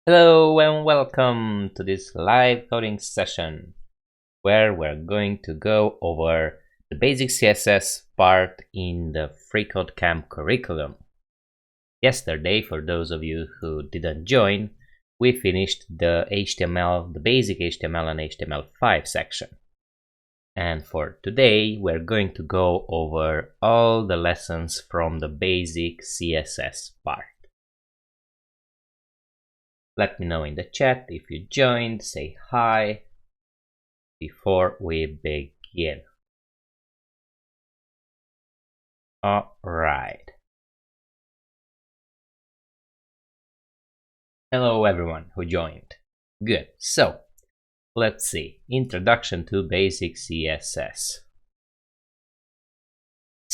Hello and welcome to this live coding session where we're going to go over the basic CSS part in the freeCodeCamp curriculum. Yesterday, for those of you who didn't join, we finished the basic HTML and HTML5 section. And for today, we're going to go over all the lessons from the basic CSS part. Let me know in the chat if you joined, say hi before we begin. Alright. Hello everyone who joined. Good. So, let's see. Introduction to basic CSS.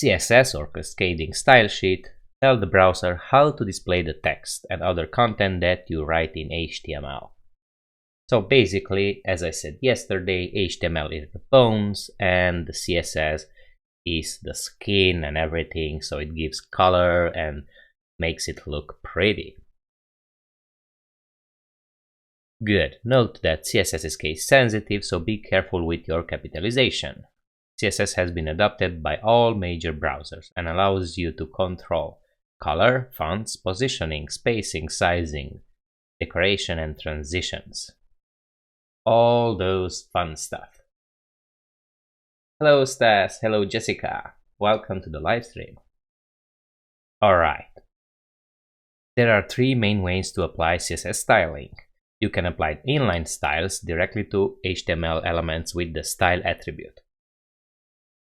CSS or cascading style sheet tell the browser how to display the text and other content that you write in HTML. So basically, as I said yesterday, HTML is the bones and the CSS is the skin and everything, so it gives color and makes it look pretty. Good. Note that CSS is case sensitive, so be careful with your capitalization. CSS has been adopted by all major browsers and allows you to control color, fonts, positioning, spacing, sizing, decoration, and transitions. All those fun stuff. Hello Stas, hello Jessica, welcome to the live stream. Alright. There are three main ways to apply CSS styling. You can apply inline styles directly to HTML elements with the style attribute.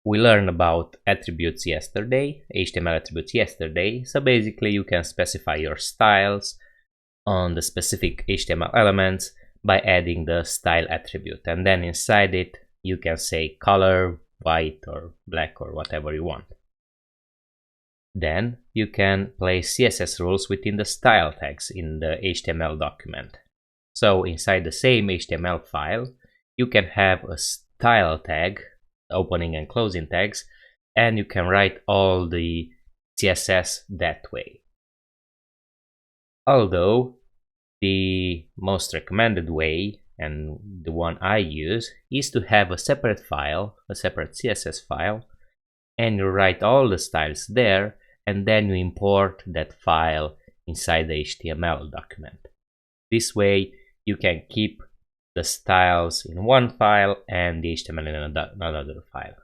We learned about attributes yesterday, HTML attributes yesterday, so basically you can specify your styles on the specific HTML elements by adding the style attribute, and then inside it you can say color, white or black or whatever you want. Then you can place CSS rules within the style tags in the HTML document. So inside the same HTML file you can have a style tag, opening and closing tags, and you can write all the CSS that way. Although the most recommended way, and the one I use, is to have a separate file, a separate CSS file, and you write all the styles there, and then you import that file inside the HTML document. This way you can keep the styles in one file and the HTML in another file.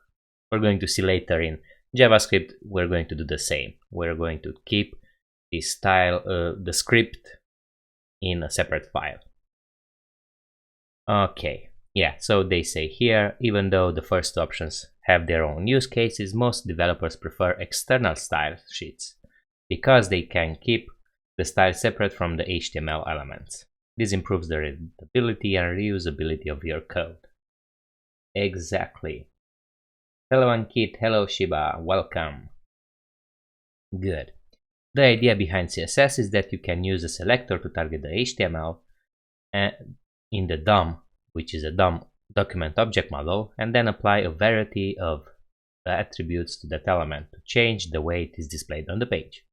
We're going to see later in JavaScript, we're going to do the same. We're going to keep the style, the script in a separate file. Okay, yeah, so they say here, even though the first options have their own use cases, most developers prefer external style sheets because they can keep the style separate from the HTML elements. This improves the readability and reusability of your code. Exactly. Hello Ankit, hello Shiba, welcome. Good. The idea behind CSS is that you can use a selector to target the HTML in the DOM, which is a DOM document object model, and then apply a variety of attributes to that element to change the way it is displayed on the page.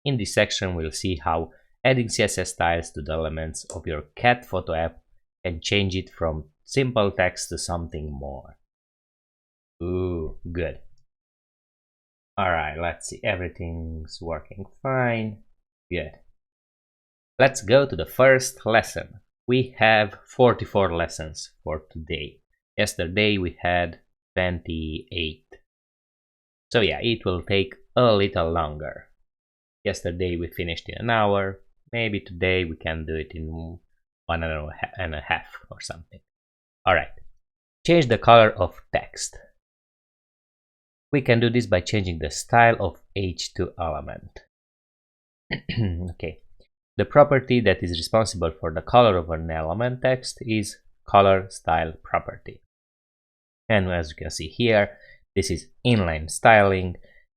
In this section, we'll see how adding CSS styles to the elements of your cat photo app can change it from simple text to something more. Ooh, good. Alright, let's see, everything's working fine. Good. Let's go to the first lesson. We have 44 lessons for today. Yesterday we had 28. So yeah, it will take a little longer. Yesterday we finished in an hour. Maybe today we can do it in 1 hour and a half or something. Alright. Change the color of text. We can do this by changing the style of H2 element. Okay. The property that is responsible for the color of an element text is color style property. And as you can see here, this is inline styling.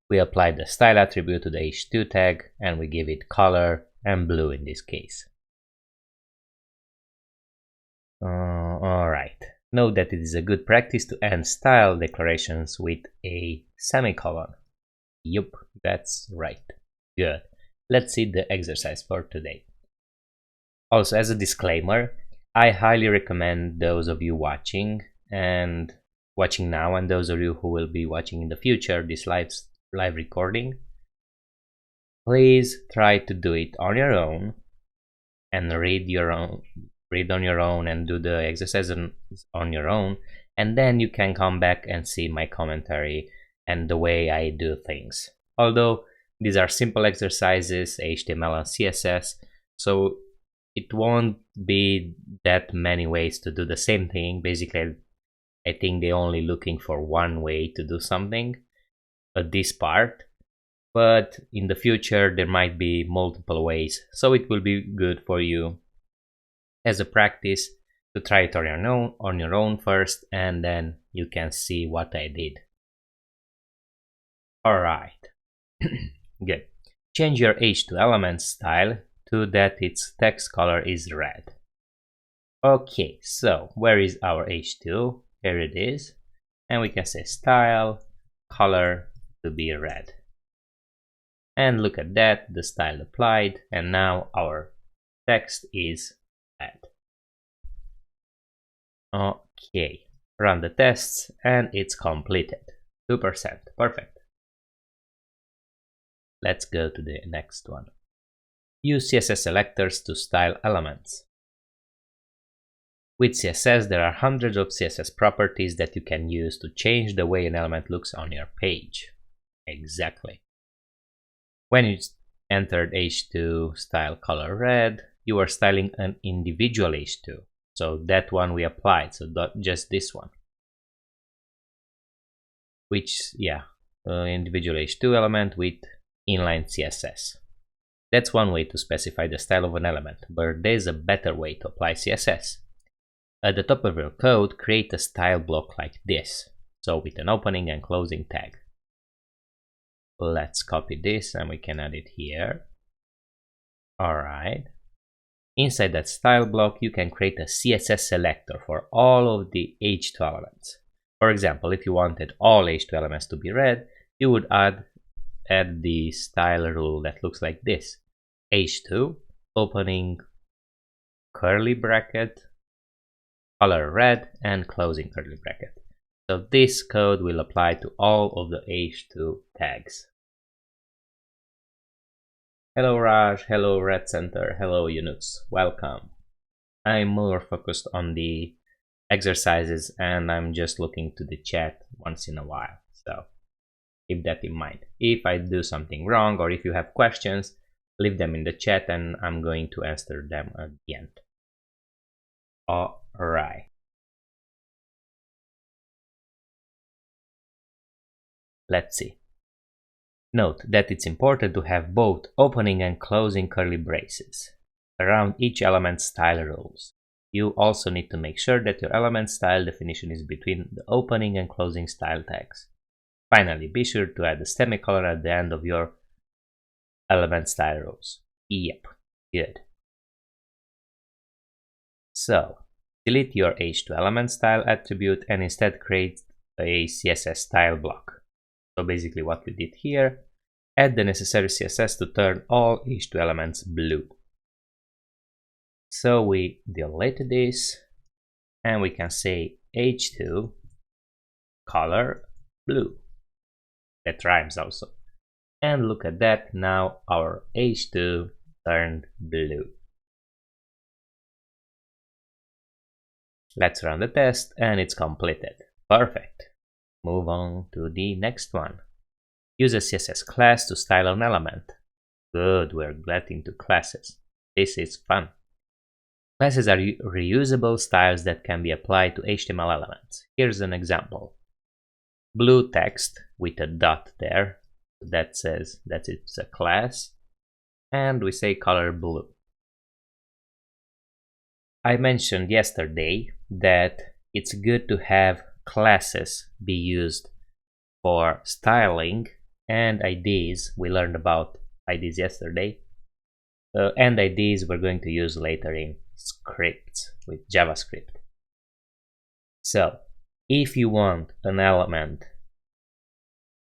We apply the style attribute to the H2 tag and we give it color and blue in this case. Alright. Note that it is a good practice to end style declarations with a semicolon. Yup, that's right. Good. Let's see the exercise for today. Also, as a disclaimer, I highly recommend those of you watching now, and those of you who will be watching in the future this live recording, please try to do it on your own and read on your own and do the exercises on your own, and then you can come back and see my commentary and the way I do things. Although these are simple exercises, HTML and CSS, so it won't be that many ways to do the same thing. Basically, I think they're only looking for one way to do something at this part, but in the future there might be multiple ways, so it will be good for you as a practice to try it on your own first, and then you can see what I did. Alright, good. Change your H2 element style to that its text color is red. Okay, so where is our H2? Here it is, and we can say style color to be red, and look at that, the style applied, and now our text is red. Okay, run the tests and it's completed. 2%, perfect. Let's go to the next one. Use CSS selectors to style elements. With CSS, there are hundreds of CSS properties that you can use to change the way an element looks on your page. Exactly. When you entered H2 style color red, you are styling an individual H2. So that one we applied, so just this one. Individual H2 element with inline CSS. That's one way to specify the style of an element, but there's a better way to apply CSS. At the top of your code, create a style block like this, so with an opening and closing tag. Let's copy this and we can add it here. Alright. Inside that style block, you can create a CSS selector for all of the H2 elements. For example, if you wanted all H2 elements to be red, you would add the style rule that looks like this. H2, opening curly bracket, color red, and closing curly bracket. So this code will apply to all of the H2 tags. Hello Raj, hello Red Center, hello Yunus, welcome. I'm more focused on the exercises and I'm just looking to the chat once in a while, so keep that in mind. If I do something wrong or if you have questions, leave them in the chat and I'm going to answer them at the end. Alright. Let's see. Note that it's important to have both opening and closing curly braces around each element style rules. You also need to make sure that your element style definition is between the opening and closing style tags. Finally, be sure to add a semicolon at the end of your element style rules. Yep, good. So, delete your H2 element style attribute and instead create a CSS style block. So basically what we did here, add the necessary CSS to turn all H2 elements blue. So we delete this and we can say H2 color blue. That rhymes also. And look at that, now our H2 turned blue. Let's run the test and it's completed. Perfect. Move on to the next one. Use a CSS class to style an element. Good, we're getting to classes. This is fun. Classes are reusable styles that can be applied to HTML elements. Here's an example. BlueText with a dot there, that says that it's a class, and we say color blue. I mentioned yesterday that it's good to have classes be used for styling and IDs. We learned about IDs yesterday, and IDs we're going to use later in scripts with JavaScript. So if you want an element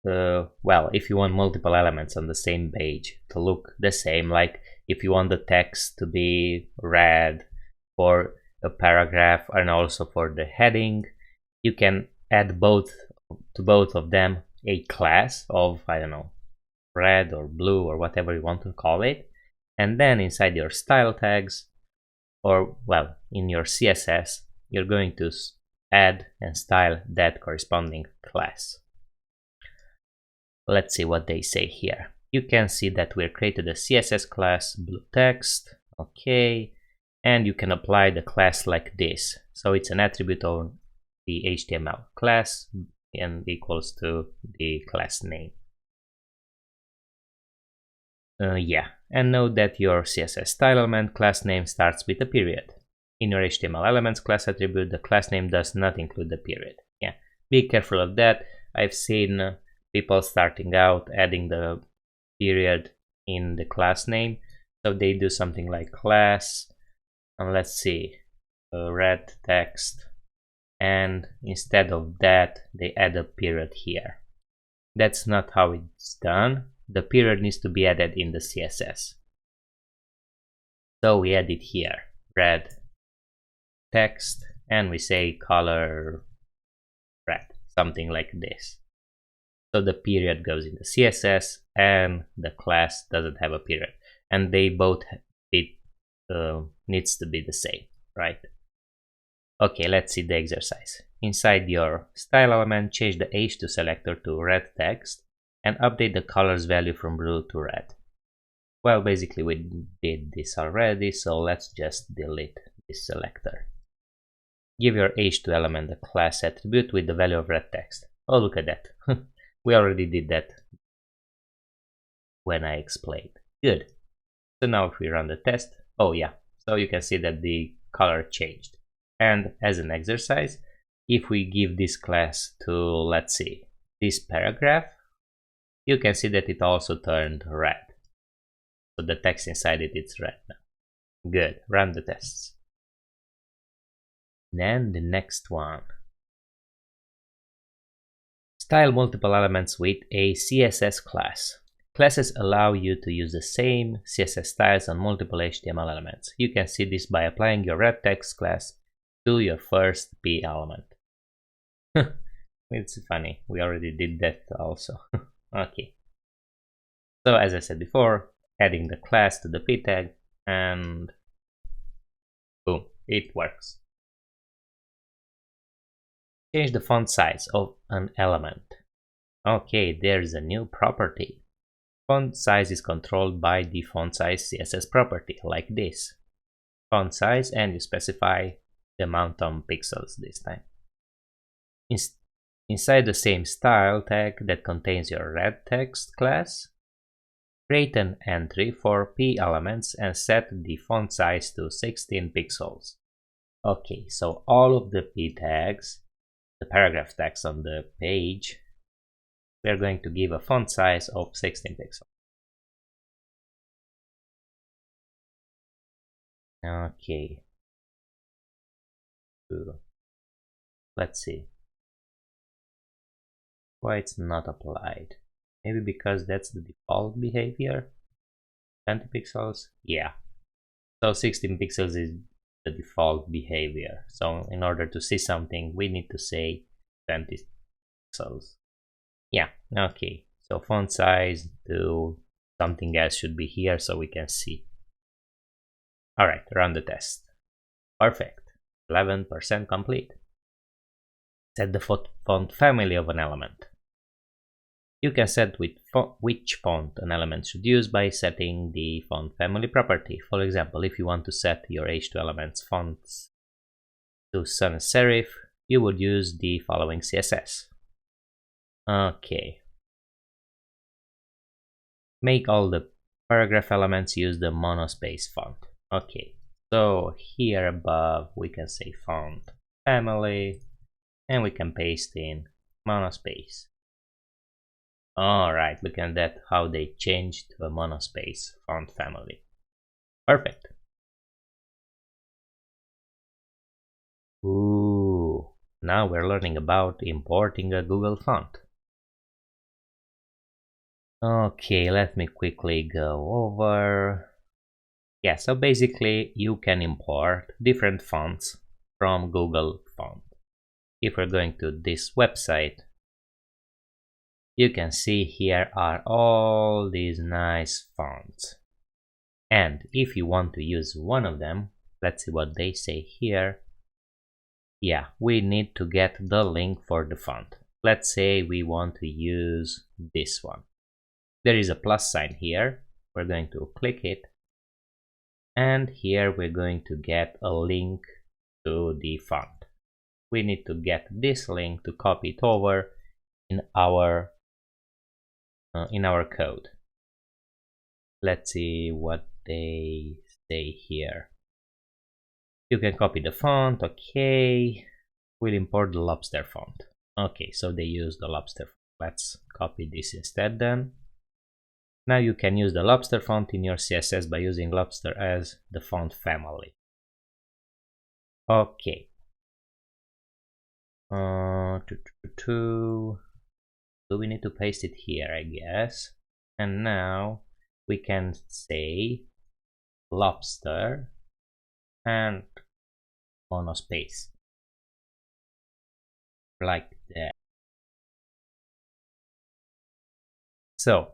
well, if you want multiple elements on the same page to look the same, like if you want the text to be red for a paragraph and also for the heading, you can add to both of them a class of, I don't know, red or blue or whatever you want to call it, and then inside your style tags, or well, in your CSS, you're going to add and style that corresponding class. Let's see what they say here. You can see that we created a CSS class BlueText, okay, and you can apply the class like this. So it's an attribute of the HTML class and equals to the class name. Yeah, and note that your CSS style element class name starts with a period. In your HTML elements class attribute, the class name does not include the period. Yeah, be careful of that. I've seen people starting out adding the period in the class name, so they do something like class, and let's see, red text, and instead of that they add a period here. That's not how it's done. The period needs to be added in the CSS. So we add it here, red text, and we say color red, something like this. So the period goes in the CSS and the class doesn't have a period, and they both needs to be the same, right? Okay, let's see the exercise. Inside your style element, change the H2 selector to red text and update the colors value from blue to red. Well, basically we did this already, so let's just delete this selector. Give your H2 element the class attribute with the value of red text. Oh, look at that. We already did that when I explained. Good. So now if we run the test, oh yeah, so you can see that the color changed. And as an exercise, if we give this class to, let's see, this paragraph, you can see that it also turned red. So the text inside it is red now. Good, run the tests. Then the next one. Style multiple elements with a CSS class. Classes allow you to use the same CSS styles on multiple HTML elements. You can see this by applying your red text class to your first P element. It's funny, we already did that also. Okay. So as I said before, adding the class to the P tag, and boom, it works. Change the font size of an element. Okay, there's a new property. Font size is controlled by the font size CSS property, like this. Font size, and you specify the amount on pixels this time. Inside the same style tag that contains your red text class, create an entry for P elements and set the font size to 16 pixels. Okay, so all of the P tags, the paragraph tags on the page, we're going to give a font size of 16 pixels. Okay. Let's see. Why it's not applied? Maybe because that's the default behavior. 20 pixels? Yeah. So 16 pixels is the default behavior. So in order to see something, we need to say 20 pixels. Yeah, okay. So font size to something else should be here so we can see. Alright, run the test. Perfect. 11% complete. Set the font family of an element. You can set which font an element should use by setting the font family property. For example, if you want to set your H2 elements fonts to sans serif, you would use the following CSS. Okay. Make all the paragraph elements use the monospace font. Okay, so here above we can say font family, and we can paste in monospace. Alright, look at that, how they changed to a monospace font family. Perfect. Ooh, now we're learning about importing a Google font. Okay, let me quickly go over. Yeah, so basically you can import different fonts from Google Font. If we're going to this website, you can see here are all these nice fonts. And if you want to use one of them, let's see what they say here. Yeah, we need to get the link for the font. Let's say we want to use this one. There is a plus sign here. We're going to click it. And here we're going to get a link to the font. We need to get this link to copy it over in our code. Let's see what they say here. You can copy the font. Okay, we'll import the Lobster font. Okay, so they use the Lobster font. Let's copy this instead then. Now you can use the Lobster font in your CSS by using Lobster as the font family. Okay. Do we need to paste it here, I guess? And now we can say Lobster and monospace like that. So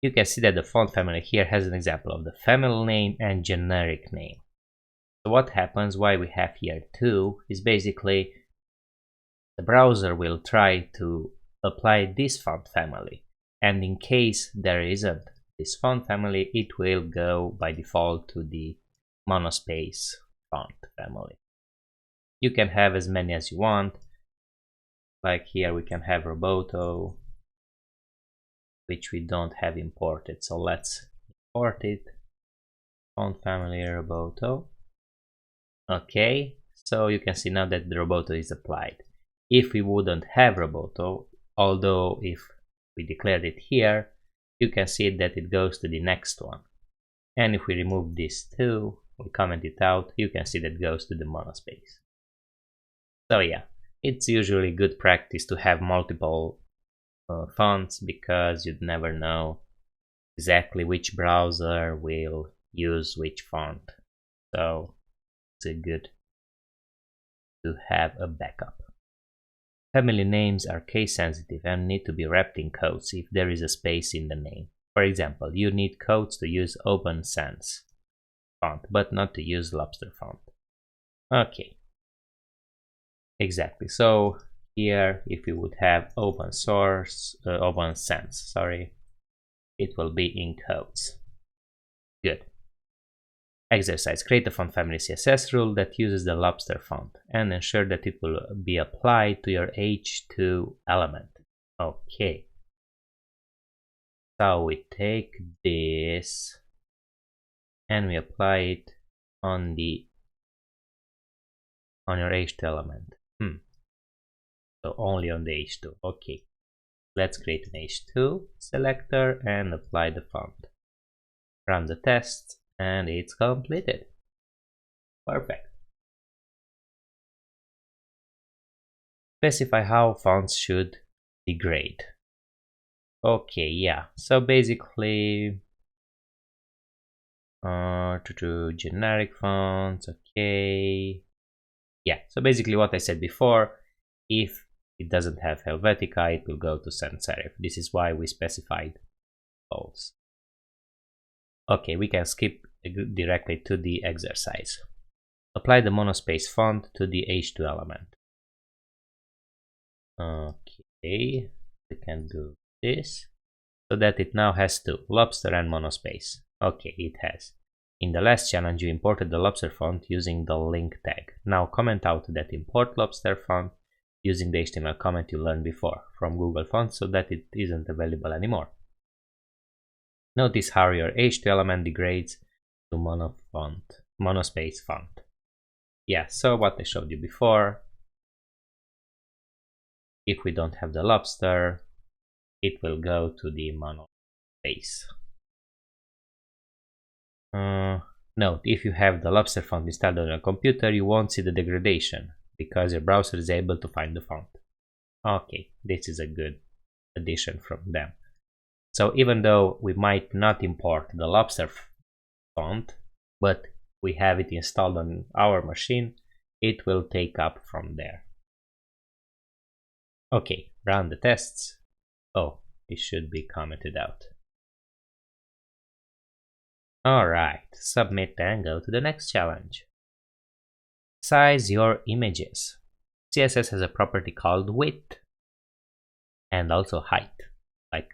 you can see that the font family here has an example of the family name and generic name. So what happens, why we have here two, is basically the browser will try to apply this font family, and in case there isn't this font family, it will go by default to the monospace font family. You can have as many as you want, like here we can have Roboto, which we don't have imported, so let's import it. Font family Roboto. Okay, so you can see now that the Roboto is applied. If we wouldn't have Roboto, although if we declared it here, you can see that it goes to the next one. And if we remove this too, we comment it out, you can see that it goes to the monospace. So yeah, it's usually good practice to have multiple fonts, because you'd never know exactly which browser will use which font. So it's good to have a backup. Family names are case sensitive and need to be wrapped in quotes if there is a space in the name. For example, you need quotes to use Open Sans font, but not to use Lobster font. Okay. Exactly. So here, if we would have Open Sans, sorry, it will be in quotes. Good. Exercise. Create a font family CSS rule that uses the Lobster font and ensure that it will be applied to your H2 element. Okay. So we take this and we apply it on your H2 element. So only on the H2. Okay. Let's create an H2 selector and apply the font. Run the test. And it's completed. Perfect. Specify how fonts should degrade. Okay, yeah. So basically, to generic fonts. Okay. Yeah. So basically, what I said before, if it doesn't have Helvetica, it will go to sans serif. This is why we specified false. Okay, we can skip directly to the exercise. Apply the monospace font to the H2 element. Okay, we can do this so that it now has two, Lobster and monospace. Okay, it has. In the last challenge, you imported the Lobster font using the link tag. Now comment out that import Lobster font using the HTML comment you learned before from Google Fonts so that it isn't available anymore. Notice how your H2 element degrades to monospace font. Yeah, so what I showed you before, if we don't have the Lobster, it will go to the monospace. Note, if you have the Lobster font installed on your computer, you won't see the degradation because your browser is able to find the font. Okay, this is a good addition from them. So even though we might not import the Lobster font, but we have it installed on our machine, it will take up from there. Okay, run the tests. Oh, it should be commented out. Alright, submit and go to the next challenge. Size your images. CSS has a property called width and also height, like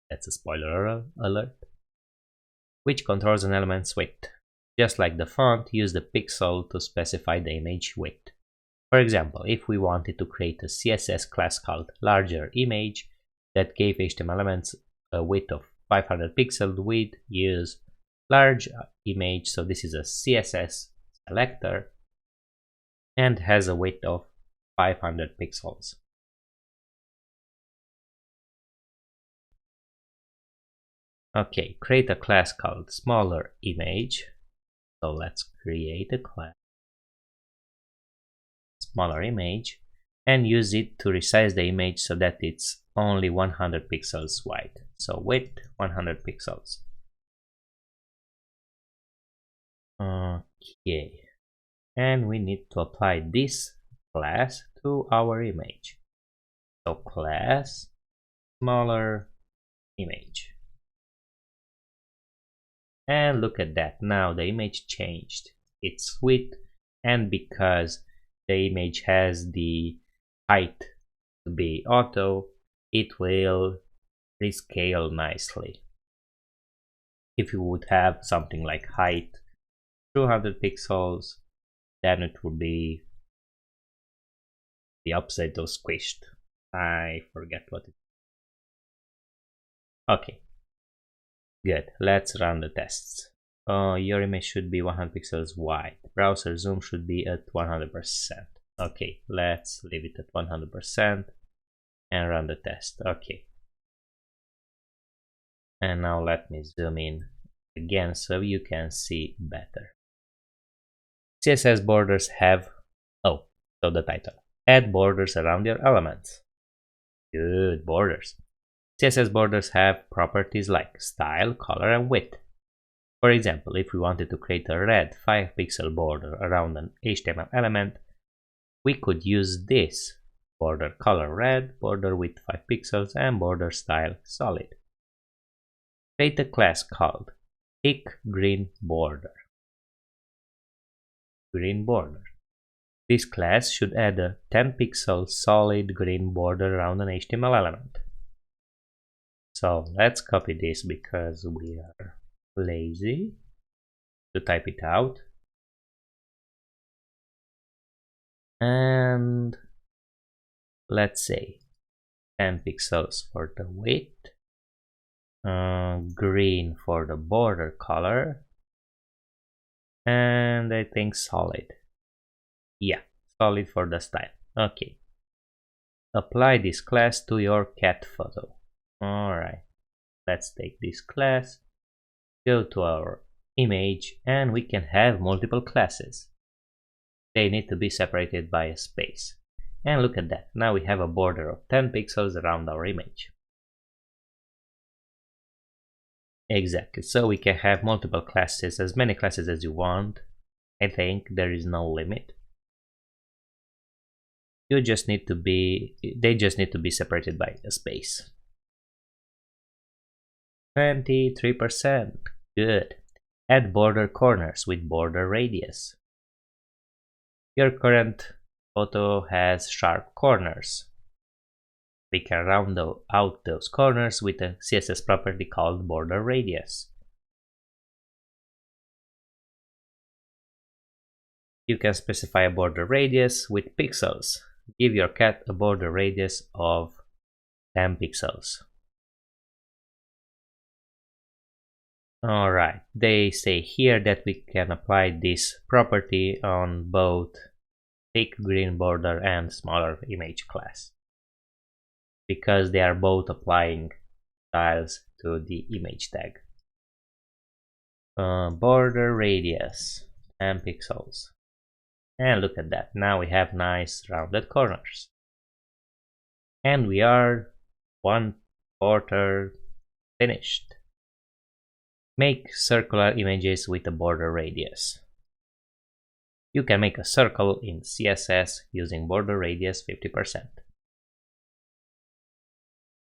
that's a spoiler alert, which controls an element's width. Just like the font, use the pixel to specify the image width. For example, if we wanted to create a CSS class called larger image that gave HTML elements a width of 500 pixels, we'd use large image. So this is a CSS selector and has a width of 500 pixels. Okay, create a class called smaller image. So let's create a class smaller image and use it to resize the image so that it's only 100 pixels wide. So width 100 pixels. Okay, and we need to apply this class to our image. So class smaller image. And look at that, now the image changed its width, and because the image has the height to be auto, it will rescale nicely. If you would have something like height 200 pixels, then it would be the opposite of squished. I forget what it is. Okay, good, let's run the tests. Your image should be 100 pixels wide. Browser zoom should be at 100%. Okay, let's leave it at 100% and run the test. Okay. And now let me zoom in again so you can see better. CSS borders have, so the title, add borders around your elements. Good, borders. CSS borders have properties like style, color, and width. For example, if we wanted to create a red 5-pixel border around an HTML element, we could use this: border color red, border width 5 pixels, and border style solid. Create a class called thick green border. Green border. This class should add a 10-pixel solid green border around an HTML element. So let's copy this because we are lazy to type it out. And let's say 10 pixels for the width, green for the border color, and I think solid. Yeah, solid for the style. Okay. Apply this class to your cat photo. Alright, let's take this class, go to our image, and we can have multiple classes. They need to be separated by a space. And look at that, now we have a border of 10 pixels around our image. Exactly, so we can have multiple classes, as many classes as you want. I think there is no limit. They just need to be separated by a space. 23%, good. Add border corners with Borderradius. Your current photo has sharp corners. We can round out those corners with a CSS property called Borderradius. You can specify a border radius with pixels. Give your cat a border radius of 10 pixels. Alright, they say here that we can apply this property on both thick green border and smaller image class, because they are both applying styles to the image tag. Border radius 10 pixels. And look at that, now we have nice rounded corners. And we are 1/4 Finished. Make circular images with a border radius. You can make a circle in CSS using border radius 50%.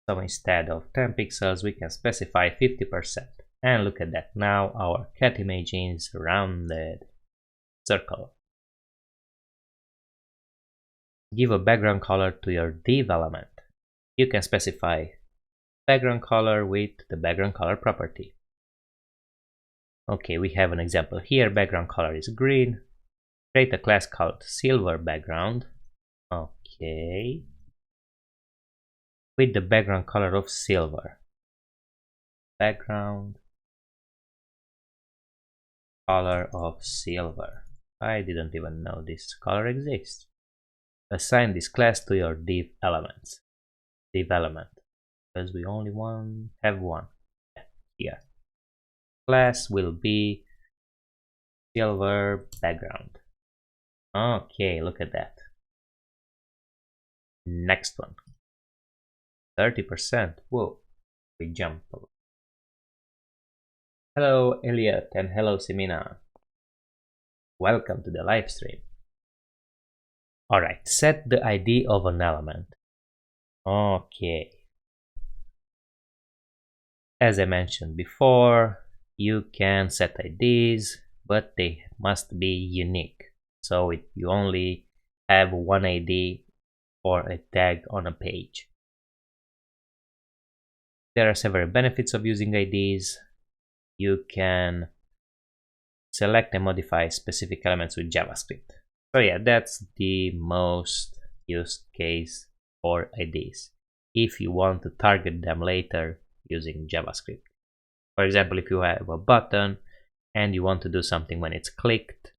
So instead of 10 pixels, we can specify 50%. And look at that, now our cat image is rounded circle. Give a background color to your div element. You can specify background color with the background color property. Okay, we have an example here. Background color is green. Create a class called silver background. Okay. With the background color of silver. Background color of silver. I didn't even know this color exists. Assign this class to your div elements. Div element. Because we only have one. Here. Class will be silver background. Okay, look at that. Next one. 30%. Whoa, we jump. Hello Elliot and hello Simina. Welcome to the live stream. Alright, set the ID of an element. Okay. As I mentioned before, you can set IDs, but they must be unique. So you only have one ID for a tag on a page. There are several benefits of using IDs. You can select and modify specific elements with JavaScript. So yeah, that's the most used case for IDs. If you want to target them later using JavaScript. For example, if you have a button and you want to do something when it's clicked,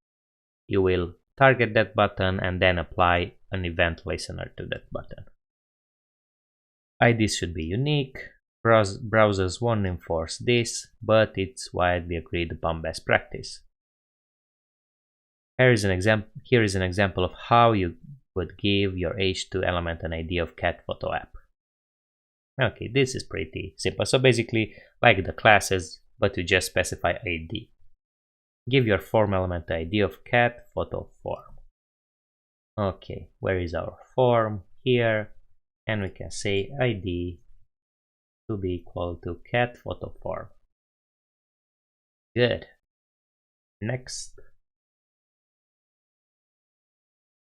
you will target that button and then apply an event listener to that button. IDs should be unique. Browsers won't enforce this, but it's widely agreed upon best practice. Here is an example of how you would give your H2 element an ID of cat photo app. Okay, this is pretty simple. So basically, like the classes, but you just specify ID. Give your form element the ID of cat photo form. Okay, where is our form? Here, and we can say ID to be equal to cat photo form. Good. Next.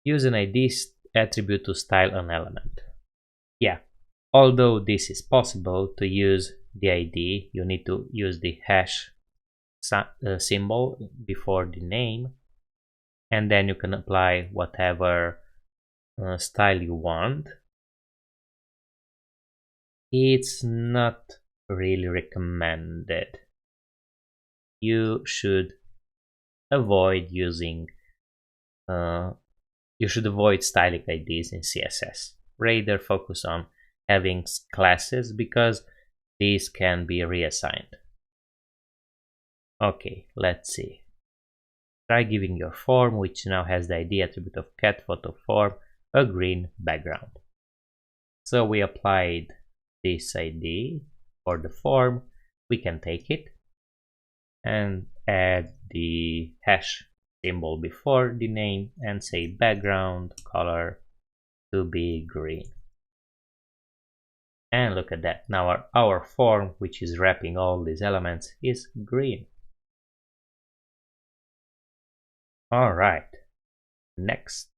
Use an ID attribute to style an element. Yeah, although this is possible to use the ID, you need to use the hash symbol before the name, and then you can apply whatever style you want. It's not really recommended. You should avoid using styling IDs in CSS. Rather focus on having classes because these can be reassigned. Okay, let's see. Try giving your form, which now has the ID attribute of cat photo form, a green background. So we applied this ID for the form. We can take it and add the hash symbol before the name and say background color to be green. And look at that, now our form, which is wrapping all these elements, is green. Alright, next.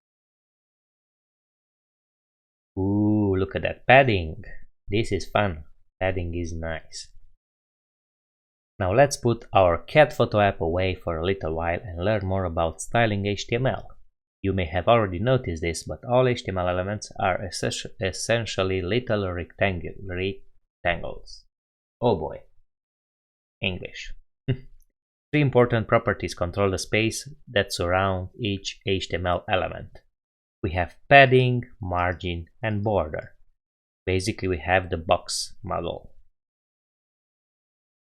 Ooh, look at that padding. This is fun. Padding is nice. Now let's put our cat photo app away for a little while and learn more about styling HTML. You may have already noticed this, but all HTML elements are essentially little rectangles. Oh boy. English. Three important properties control the space that surround each HTML element. We have padding, margin, and border. Basically, we have the box model.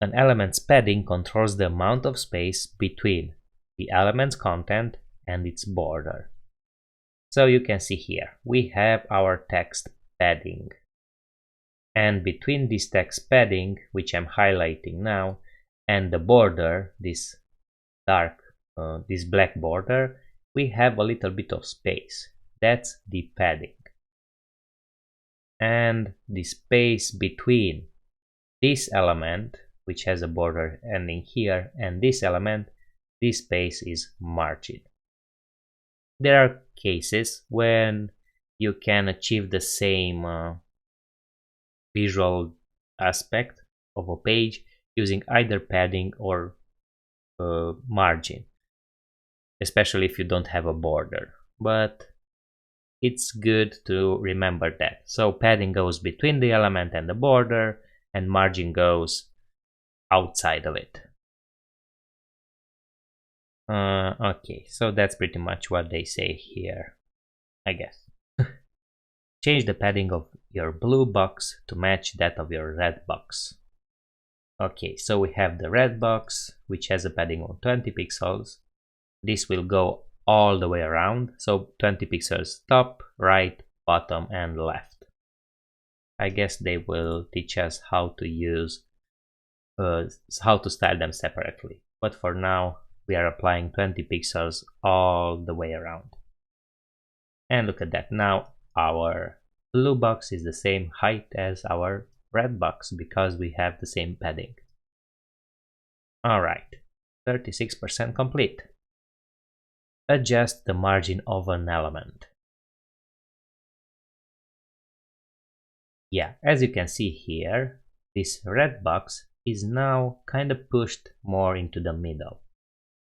An element's padding controls the amount of space between the element's content and its border. So you can see here, we have our text padding. And between this text padding, which I'm highlighting now, and the border, this this black border, we have a little bit of space. That's the padding. And the space between this element, which has a border ending here, and this element, this space is margin. There are cases when you can achieve the same visual aspect of a page using either padding or margin, especially if you don't have a border, but it's good to remember that. So padding goes between the element and the border, and margin goes outside of it. Okay, so that's pretty much what they say here, I guess. Change the padding of your blue box to match that of your red box. Okay, so we have the red box, which has a padding of 20 pixels. This will go all the way around, so 20 pixels top, right, bottom, and left. I guess they will teach us how to use, how to style them separately. But for now, we are applying 20 pixels all the way around. And look at that, now our blue box is the same height as our red box because we have the same padding. Alright, 36% complete. Adjust the margin of an element. Yeah, as you can see here, this red box is now kind of pushed more into the middle.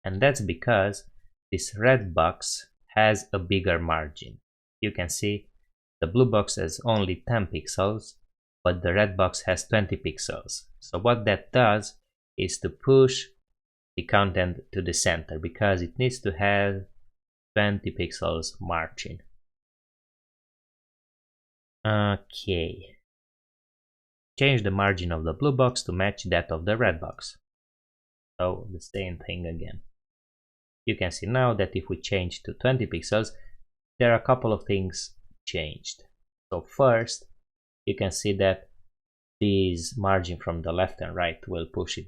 And that's because this red box has a bigger margin. You can see the blue box has only 10 pixels, but the red box has 20 pixels. So what that does is to push the content to the center because it needs to have 20 pixels margin. Okay. Change the margin of the blue box to match that of the red box. So the same thing again. You can see now that if we change to 20 pixels, there are a couple of things changed. So first, you can see that this margin from the left and right will push it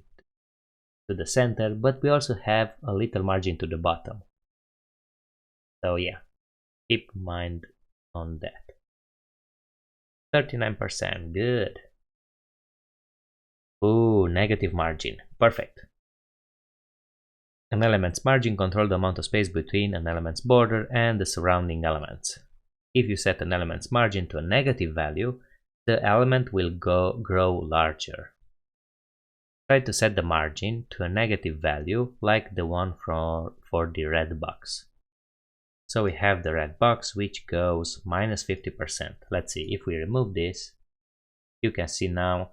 to the center, but we also have a little margin to the bottom. So yeah, keep mind on that. 39%, good. Ooh, negative margin, perfect. An element's margin controls the amount of space between an element's border and the surrounding elements. If you set an element's margin to a negative value, the element will grow larger. Try to set the margin to a negative value like the one for the red box. So we have the red box which goes minus 50%. Let's see, if we remove this, you can see now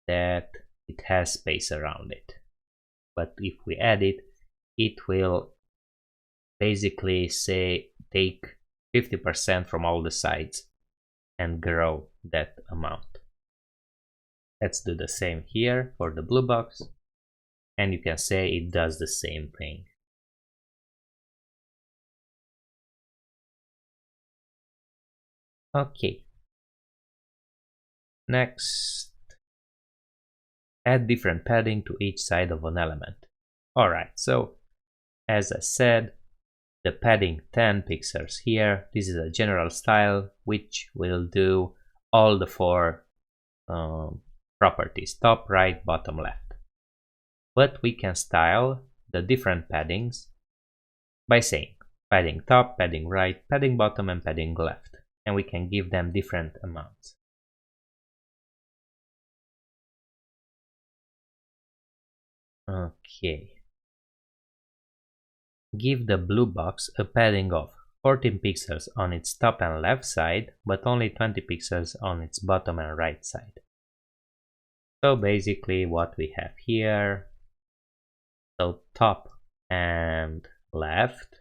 that it has space around it. But if we add it, it will basically say take 50% from all the sides and grow that amount. Let's do the same here for the blue box, and you can say it does the same thing. Okay. Next, add different padding to each side of an element. Alright, so as I said, the padding 10 pixels here, this is a general style which will do all the four properties, top, right, bottom, left. But we can style the different paddings by saying padding top, padding right, padding bottom, and padding left, and we can give them different amounts. Okay. Give the blue box a padding of 14 pixels on its top and left side, but only 20 pixels on its bottom and right side. So basically what we have here, so top and left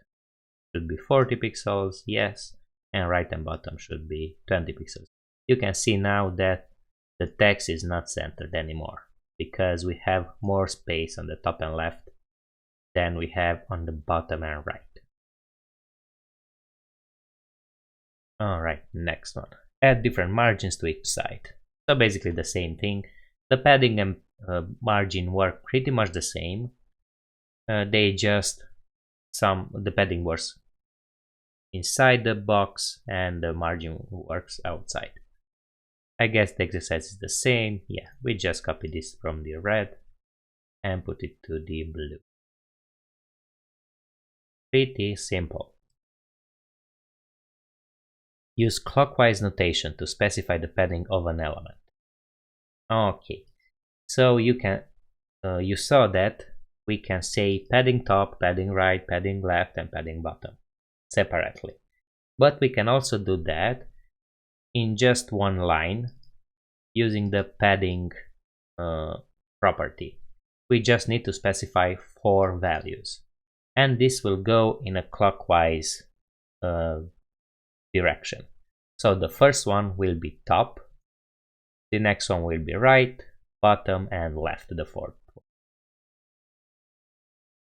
should be 40 pixels, yes, and right and bottom should be 20 pixels. You can see now that the text is not centered anymore because we have more space on the top and left than we have on the bottom and right. Alright, next one. Add different margins to each side. So basically the same thing. The padding and margin work pretty much the same. They just the padding works inside the box and the margin works outside. I guess the exercise is the same. Yeah, we just copy this from the red and put it to the blue. Pretty simple. Use clockwise notation to specify the padding of an element. Okay, so you saw that we can say padding top, padding right, padding left, and padding bottom separately. But we can also do that in just one line using the padding property. We just need to specify 4 values, and this will go in a clockwise direction. So the first one will be top, the next one will be right, bottom, and left, the fourth.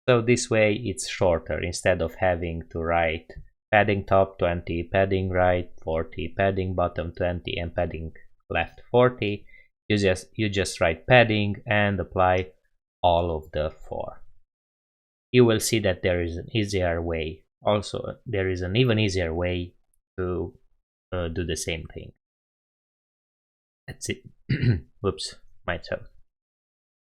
So this way it's shorter. Instead of having to write padding top 20, padding right 40, padding bottom 20, and padding left 40, you just write padding and apply all of the 4. You will see that there is an easier way. Also, there is an even easier way to do the same thing. Let's see. Whoops, my throat.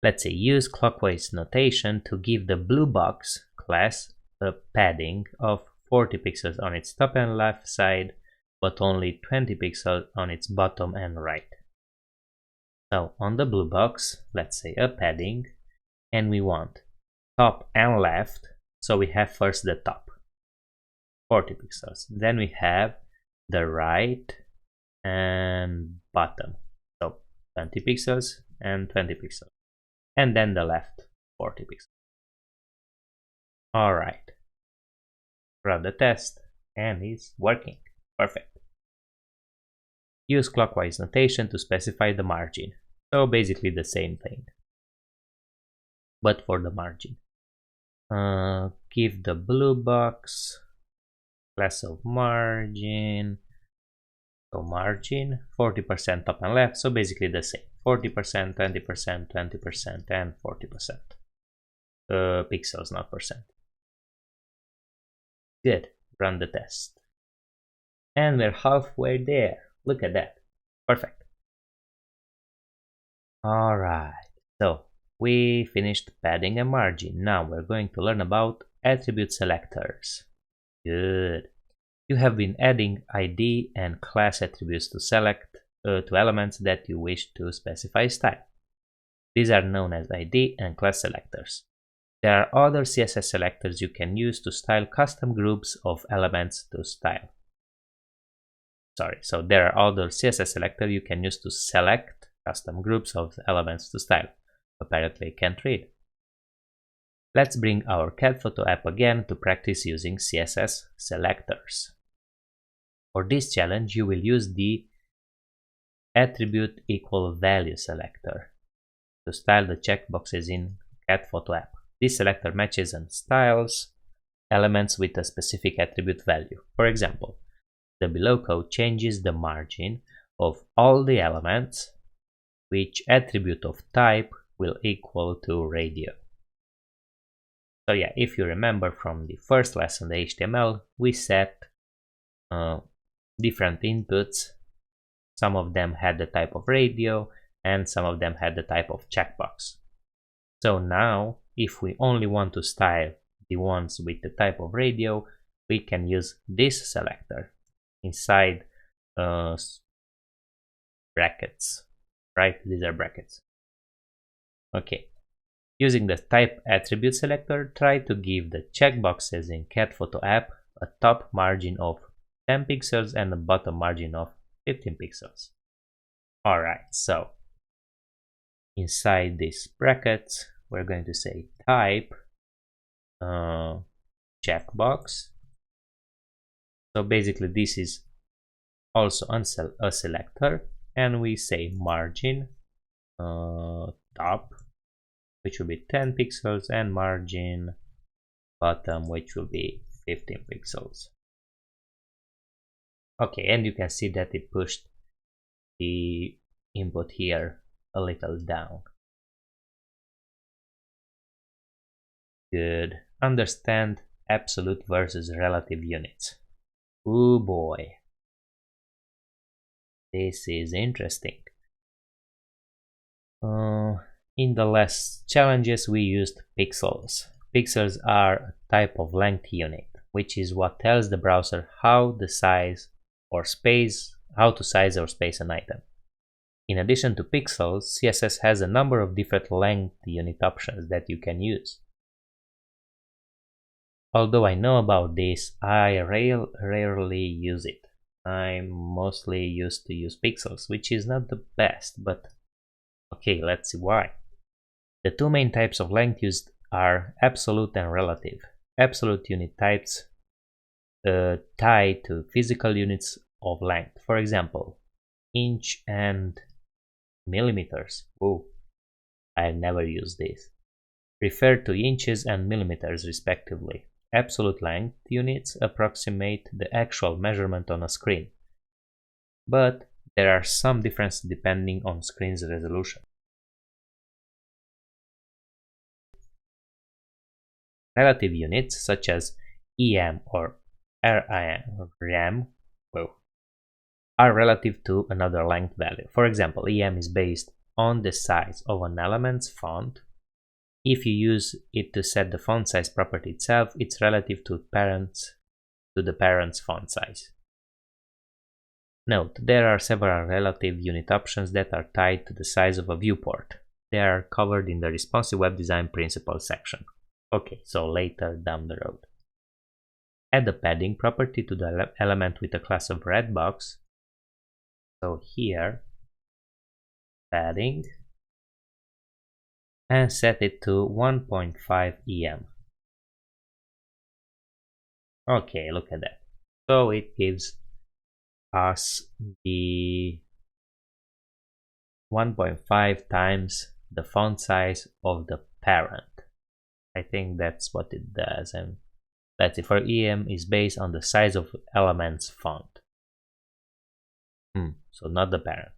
Let's say use clockwise notation to give the blue box class a padding of 40 pixels on its top and left side, but only 20 pixels on its bottom and right. So on the blue box, let's say a padding, and we want top and left. So we have first the top, 40 pixels. Then we have the right and bottom, so 20 pixels and 20 pixels. And then the left, 40 pixels. Alright, run the test, and it's working. Perfect. Use clockwise notation to specify the margin. So basically the same thing, but for the margin. Give the blue box class of margin. So margin 40% top and left, so basically the same. 40%, 20%, 20%, and 40%. Pixels, not percent. Good. Run the test. And we're halfway there. Look at that. Perfect. Alright, so we finished padding and margin. Now we're going to learn about attribute selectors. Good. You have been adding ID and class attributes to to elements that you wish to specify style. These are known as ID and class selectors. There are other CSS selectors you can use to style custom groups of elements to style. So there are other CSS selectors you can use to select custom groups of elements to style. Apparently I can't read. Let's bring our cat photo app again to practice using CSS selectors. For this challenge, you will use the attribute equal value selector to style the checkboxes in cat photo app. This selector matches and styles elements with a specific attribute value. For example, the below code changes the margin of all the elements, which attribute of type will equal to radio. So yeah, if you remember from the first lesson, the HTML, we set different inputs. Some of them had the type of radio and some of them had the type of checkbox. So now, if we only want to style the ones with the type of radio, we can use this selector inside brackets, right? These are brackets. Okay. Using the type attribute selector, try to give the checkboxes in cat photo app a top margin of 10 pixels and a bottom margin of 15 pixels. Alright, so inside these brackets, we're going to say type checkbox. So basically this is also a selector, and we say margin top, which will be 10 pixels, and margin bottom, which will be 15 pixels. Okay, and you can see that it pushed the input here a little down. Good. Understand absolute versus relative units. Oh boy. This is interesting. In the last challenges we used pixels. Pixels are a type of length unit, which is what tells the browser how to size or space an item. In addition to pixels, CSS has a number of different length unit options that you can use. Although I know about this, I rarely use it. I'm mostly used to use pixels, which is not the best, but okay, let's see why. The two main types of length used are absolute and relative. Absolute unit types tie to physical units of length. For example, inch and millimeters. Whoa, I've never used this. Refer to inches and millimeters respectively. Absolute length units approximate the actual measurement on a screen, but there are some differences depending on screen's resolution. Relative units such as EM or RAM are relative to another length value. For example, EM is based on the size of an element's font. If you use it to set the font size property itself, it's relative to the parent's font size. Note, there are several relative unit options that are tied to the size of a viewport. They are covered in the Responsive Web Design Principles section. Okay, so later down the road. Add a padding property to the element with a class of red box. So here, padding, and set it to 1.5 EM. Okay, look at that. So it gives us the 1.5 times the font size of the parent. I think that's what it does, and that's it. For EM is based on the size of element's font. So not the parent.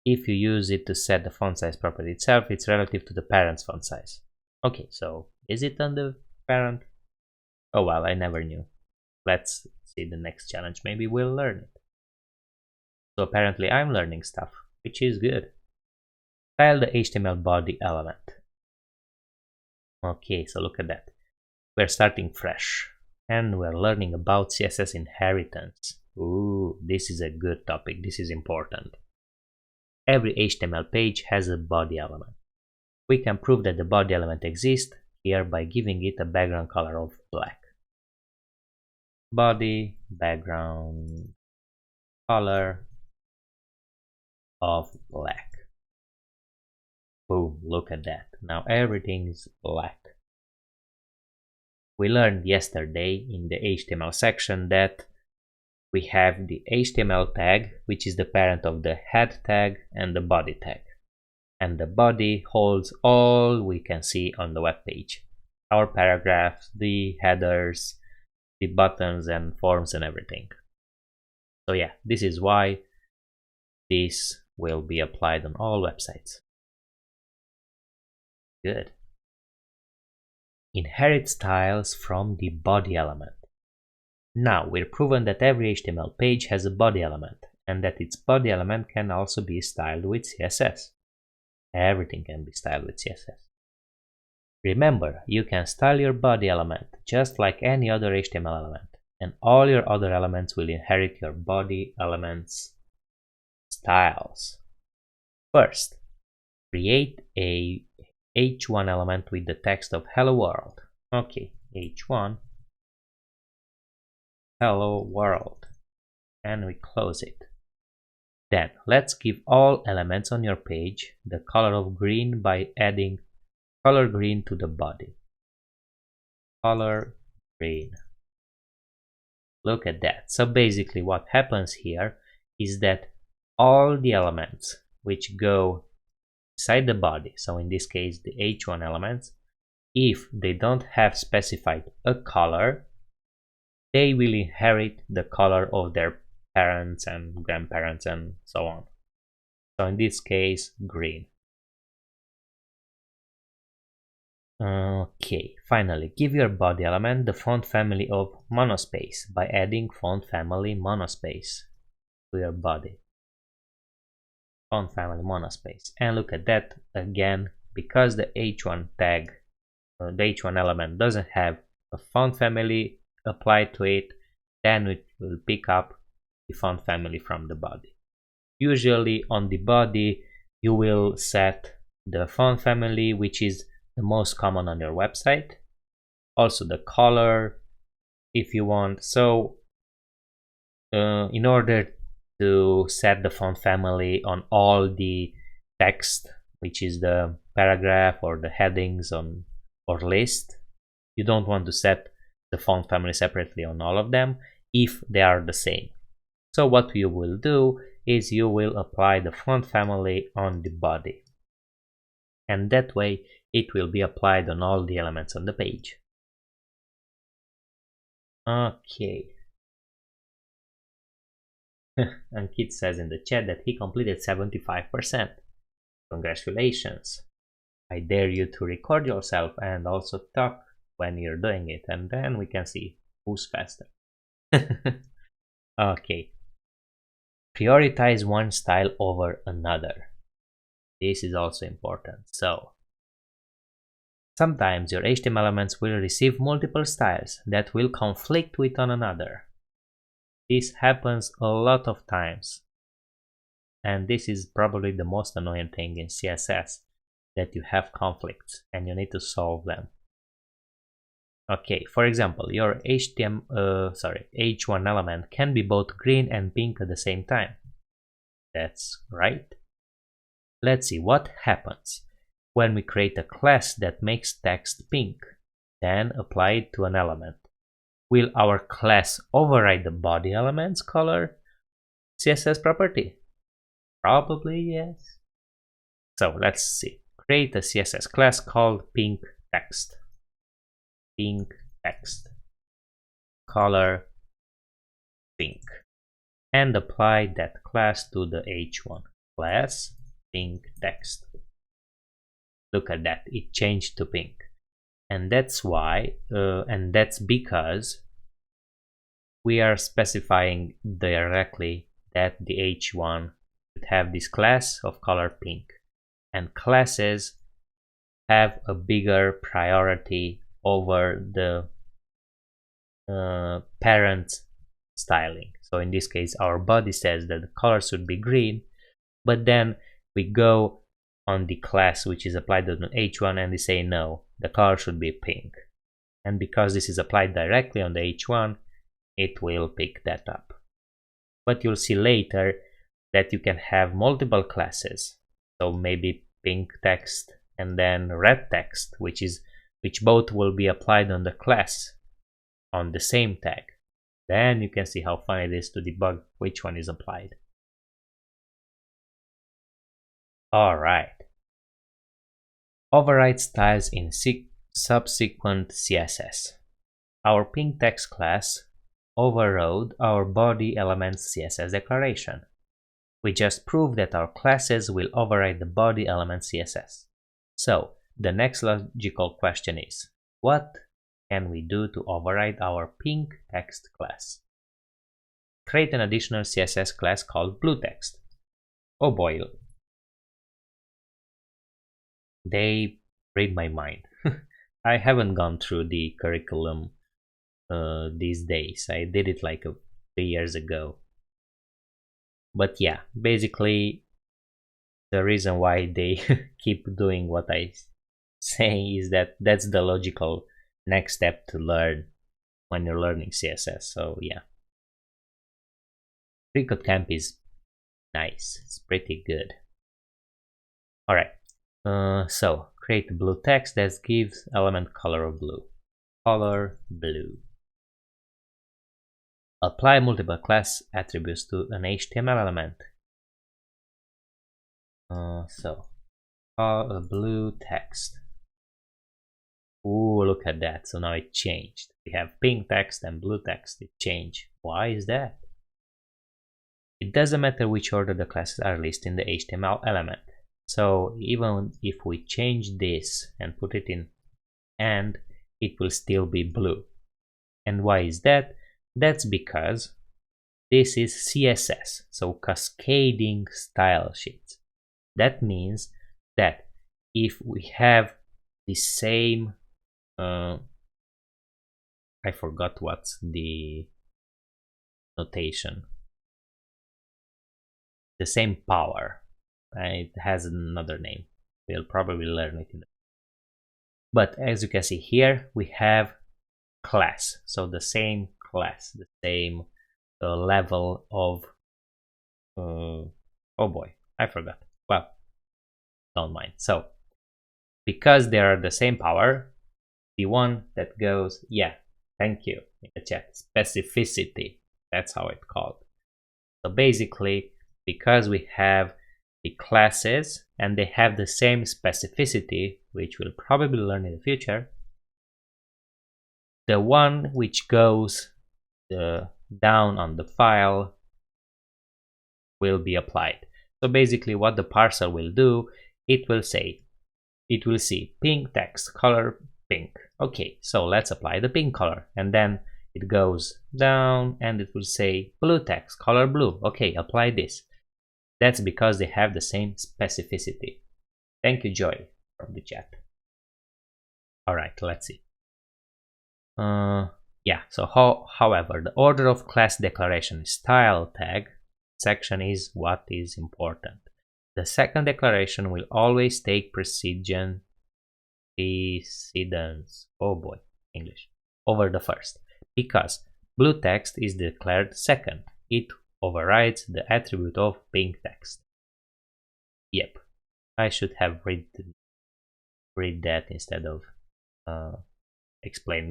If you use it to set the font size property itself, it's relative to the parent's font size. Okay, so is it on the parent? Oh well, I never knew. Let's see the next challenge, maybe we'll learn it. So apparently I'm learning stuff, which is good. Style the HTML body element. Okay, so look at that. We're starting fresh, and we're learning about CSS inheritance. Ooh, this is a good topic, this is important. Every HTML page has a body element. We can prove that the body element exists here by giving it a background color of black. Body background color of black. Boom, look at that. Now everything's black. We learned yesterday in the HTML section that we have the HTML tag, which is the parent of the head tag and the body tag. And the body holds all we can see on the web page. Our paragraphs, the headers, the buttons and forms and everything. So yeah, this is why this will be applied on all websites. Good. Inherit styles from the body element. Now we're proven that every HTML page has a body element, and that its body element can also be styled with CSS. Everything can be styled with CSS. Remember, you can style your body element just like any other HTML element, and all your other elements will inherit your body element's styles. First, create a h1 element with the text of hello world. Okay, h1 hello world, and we close it. Then let's give all elements on your page the color of green by adding color green to the body. Color green. Look at that. So basically what happens here is that all the elements which go inside the body, so in this case the h1 elements, if they don't have specified a color, they will inherit the color of their parents and grandparents and so on. So in this case, green. Okay, finally, give your body element the font family of monospace by adding font family monospace to your body. Font family monospace. And look at that again, because the H1 tag, the H1 element doesn't have a font family applied to it, then it will pick up the font family from the body. Usually on the body, you will set the font family, which is the most common on your website. Also the color, if you want. So in order to set the font family on all the text, which is the paragraph or the headings on or list, you don't want to set the font family separately on all of them if they are the same. So what you will do is you will apply the font family on the body, and that way it will be applied on all the elements on the page. Okay. And Kit says in the chat that he completed 75%. Congratulations. I dare you to record yourself and also talk when you're doing it, and then we can see who's faster. Okay. Prioritize one style over another. This is also important. So sometimes your HTML elements will receive multiple styles that will conflict with one another. This happens a lot of times, and this is probably the most annoying thing in CSS, that you have conflicts and you need to solve them. Okay, for example, your H1 element can be both green and pink at the same time. That's right. Let's see what happens when we create a class that makes text pink, then apply it to an element. Will our class override the body element's color CSS property? Probably yes. So let's see. Create a CSS class called pink text. Pink text. Color pink. And apply that class to the H1. Class pink text. Look at that, it changed to pink. And that's why, and that's because we are specifying directly that the H1 should have this class of color pink. And classes have a bigger priority over the parent styling. So in this case, our body says that the color should be green, but then we go on the class which is applied on H1 and they say no, the color should be pink. And because this is applied directly on the H1, it will pick that up. But you'll see later that you can have multiple classes. So maybe pink text and then red text, which both will be applied on the class on the same tag. Then you can see how fun it is to debug which one is applied. Alright. Override styles in subsequent CSS. Our pink text class overrode our body element's CSS declaration. We just proved that our classes will override the body element CSS. So the next logical question is, what can we do to override our pink text class? Create an additional CSS class called BlueText. Oh boy, they read my mind. I haven't gone through the curriculum these days. I did it like 3 years ago. But yeah, basically the reason why they keep doing what I say is that that's the logical next step to learn when you're learning CSS. So yeah, freeCodeCamp is nice. It's pretty good. Alright, so create blue text that gives element color of blue. Color blue. Apply multiple class attributes to an HTML element. So blue text. Ooh, look at that. So now it changed. We have pink text and blue text. It changed. Why is that? it doesn't matter which order the classes are listed in the HTML element. So even if we change this and put it in and, it will still be blue. And why is that? That's because this is CSS, so cascading style sheets. That means that if we have the same, I forgot what's the notation, the same power, it has another name, we'll probably learn it in the... But as you can see here, we have class, so the same class, the same level of oh boy, I forgot. Well, don't mind. So because they are the same power, the one that goes, yeah, thank you in the chat, specificity, that's how it's called. So basically, because we have the classes and they have the same specificity, which we'll probably learn in the future, the one which goes down on the file will be applied. So basically what the parser will do, it will say, it will see pink text, color pink. Okay, so let's apply the pink color. And then it goes down and it will say blue text, color blue. Okay, apply this. That's because they have the same specificity. Thank you, Joy, from the chat. All right, let's see. Yeah, so however, the order of class declaration style tag section is what is important. The second declaration will always take precedence, oh boy, English, over the first, because blue text is declared second. It overrides the attribute of pink text. Yep, I should have read that instead of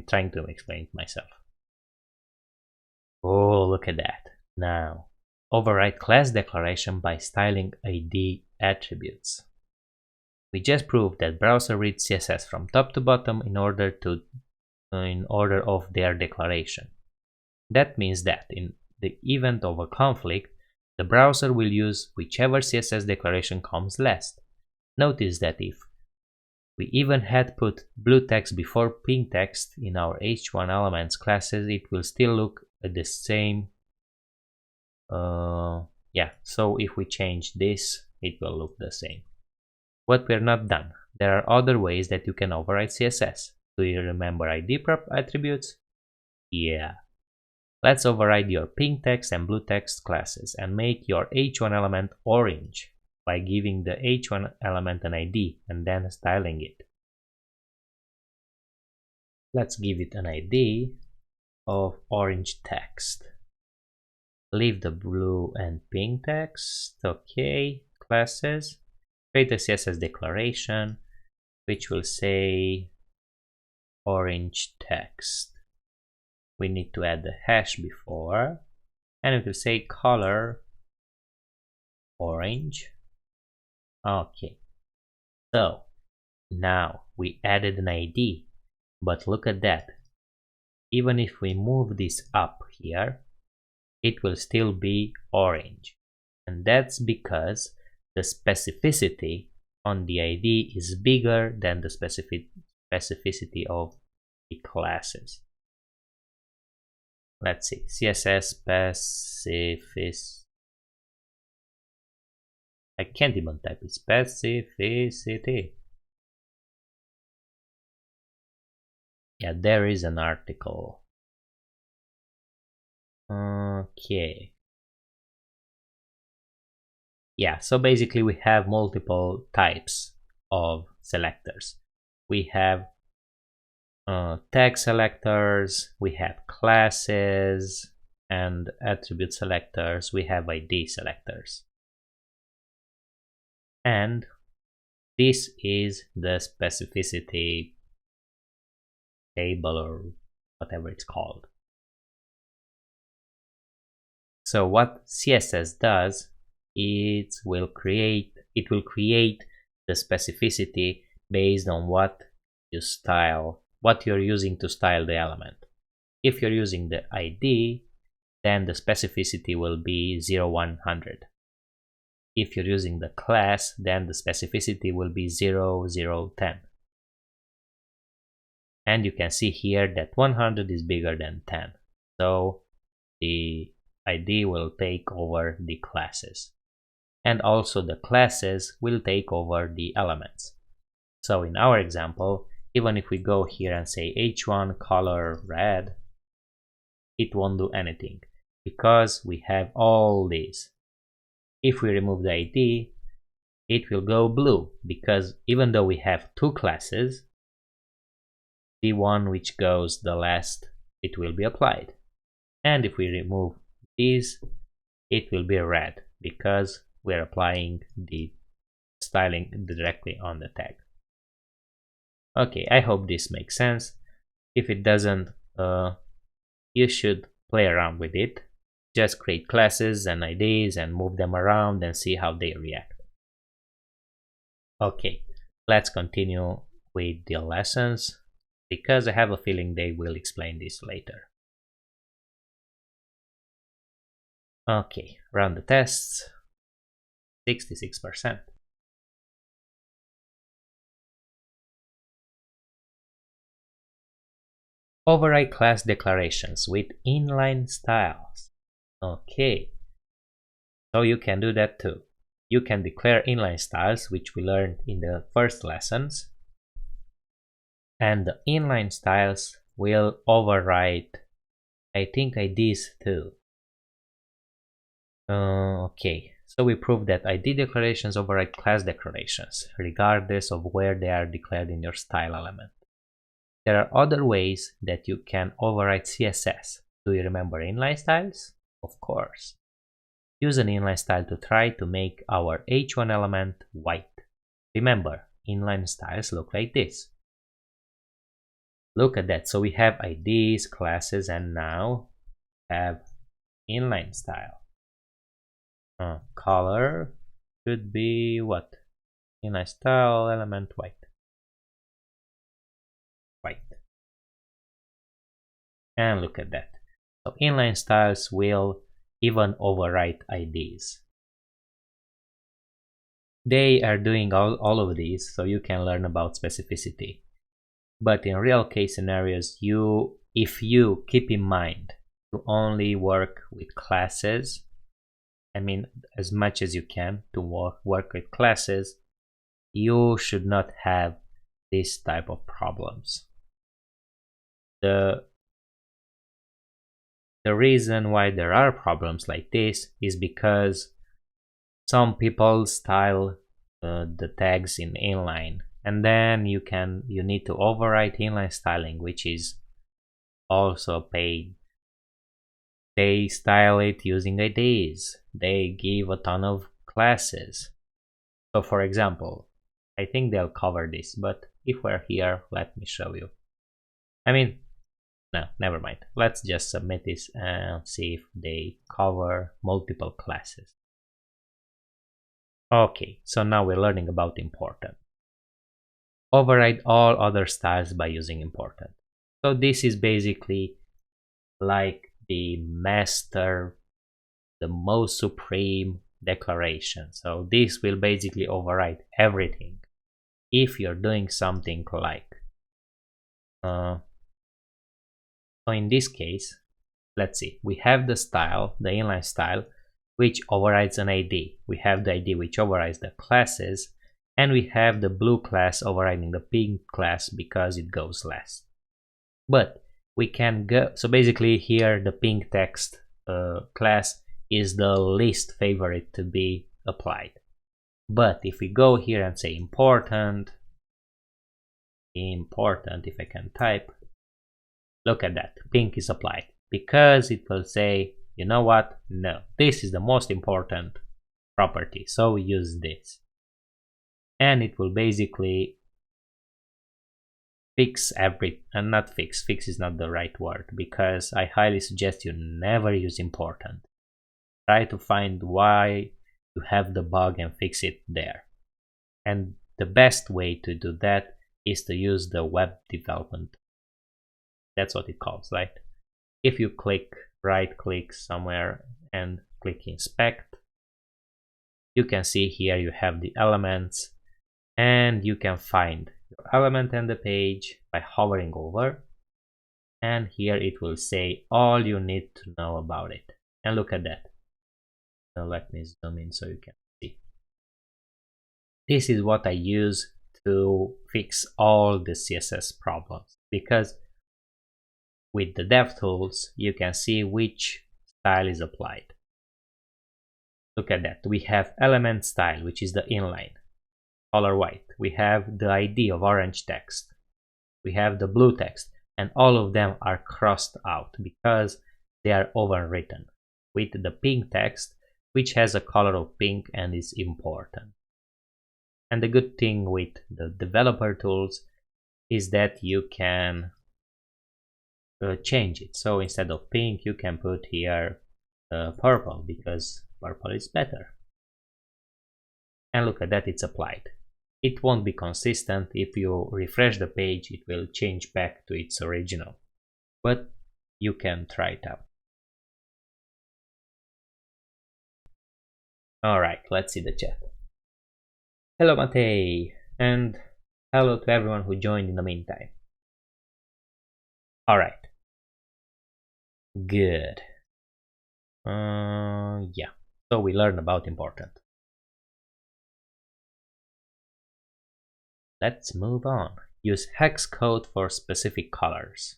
trying to explain it myself. Oh, look at that. Now, override class declaration by styling ID attributes. We just proved that browser reads CSS from top to bottom in order of their declaration. That means that in the event of a conflict, the browser will use whichever CSS declaration comes last. Notice that if we even had put blue text before pink text in our h1 elements classes, it will still look at the same. Yeah, so if we change this, it will look the same. But we're not done. There are other ways that you can override CSS. Do you remember ID prop attributes? Yeah. Let's override your pink text and blue text classes and make your h1 element orange by giving the h1 element an ID and then styling it. Let's give it an ID of orange text. Leave the blue and pink text. Okay, classes. Create a CSS declaration which will say orange text. We need to add the hash before, and it will say color orange. Okay, so now we added an ID, but look at that. Even if we move this up here, it will still be orange, and that's because the specificity on the ID is bigger than the specificity of the classes. Let's see, CSS specificity. I can't even type it. Specificity. Yeah, there is an article. Okay. Yeah, so basically we have multiple types of selectors. We have tag selectors, we have classes and attribute selectors, we have ID selectors. And this is the specificity table or whatever it's called. So what CSS does, it will create the specificity based on what you style, what you're using to style the element. If you're using the ID, then the specificity will be 0,100. If you're using the class, then the specificity will be 0,010. And you can see here that 100 is bigger than 10. So the ID will take over the classes. And also the classes will take over the elements. So in our example, even if we go here and say h1 color red, it won't do anything because we have all these. If we remove the ID, it will go blue because even though we have two classes, the one which goes the last, it will be applied. And if we remove these, it will be red because we're applying the styling directly on the tag. Okay, I hope this makes sense. If it doesn't, you should play around with it. Just create classes and IDs and move them around and see how they react. Okay, let's continue with the lessons because I have a feeling they will explain this later. Okay, run the tests. 66%. Override class declarations with inline styles. Okay, so you can do that too. You can declare inline styles, which we learned in the first lessons, and the inline styles will override, I think, IDs too. Okay, so we proved that ID declarations override class declarations, regardless of where they are declared in your style element. There are other ways that you can override CSS. Do you remember inline styles? Of course. Use an inline style to try to make our h1 element white. Remember, inline styles look like this. Look at that. So we have IDs, classes, and now have inline style. Color should be what? Inline style element white. White. And look at that. So inline styles will even overwrite IDs. They are doing all of these so you can learn about specificity. But in real case scenarios, if you keep in mind to only work with classes, I mean as much as you can to work with classes, you should not have this type of problems. The reason why there are problems like this is because some people style the tags in inline, and then you need to overwrite inline styling, which is also a pain. They style it using IDs. They give a ton of classes. So for example, I think they'll cover this, but if we're here, let me show you. I mean, no, never mind. Let's just submit this and see if they cover multiple classes. Okay, so now we're learning about important. Override all other styles by using important. So this is basically like the master, the most supreme declaration. So this will basically override everything if you're doing something like so in this case, let's see, we have the style, the inline style, which overrides an ID. We have the ID which overrides the classes, and we have the blue class overriding the pink class because it goes last. But we can go, so basically here the pink text class is the least favorite to be applied. But if we go here and say important, if I can type, look at that, pink is applied because it will say, you know what, no, this is the most important property, so use this. And it will basically fix not fix is not the right word, because I highly suggest you never use important. Try to find why you have the bug and fix it there. And the best way to do that is to use the web development. That's what it calls, right? If you click right click somewhere and click inspect. You can see here you have the elements, and you can find your element on the page by hovering over, and here it will say all you need to know about it. And look at that. So let me zoom in so you can see. This is what I use to fix all the CSS problems, because with the DevTools you can see which style is applied. Look at that. We have element style, which is the inline, color white. We have the ID of orange text. We have the blue text, and all of them are crossed out because they are overwritten with the pink text, which has a color of pink and is important. And the good thing with the developer tools is that you can change it. So instead of pink, you can put here purple, because purple is better. And look at that, it's applied. It won't be consistent. If you refresh the page, it will change back to its original, but you can try it out. Alright, let's see the chat. Hello Matei, and hello to everyone who joined in the meantime. Alright. Good. Yeah, so we learned about important. Let's move on. Use hex code for specific colors.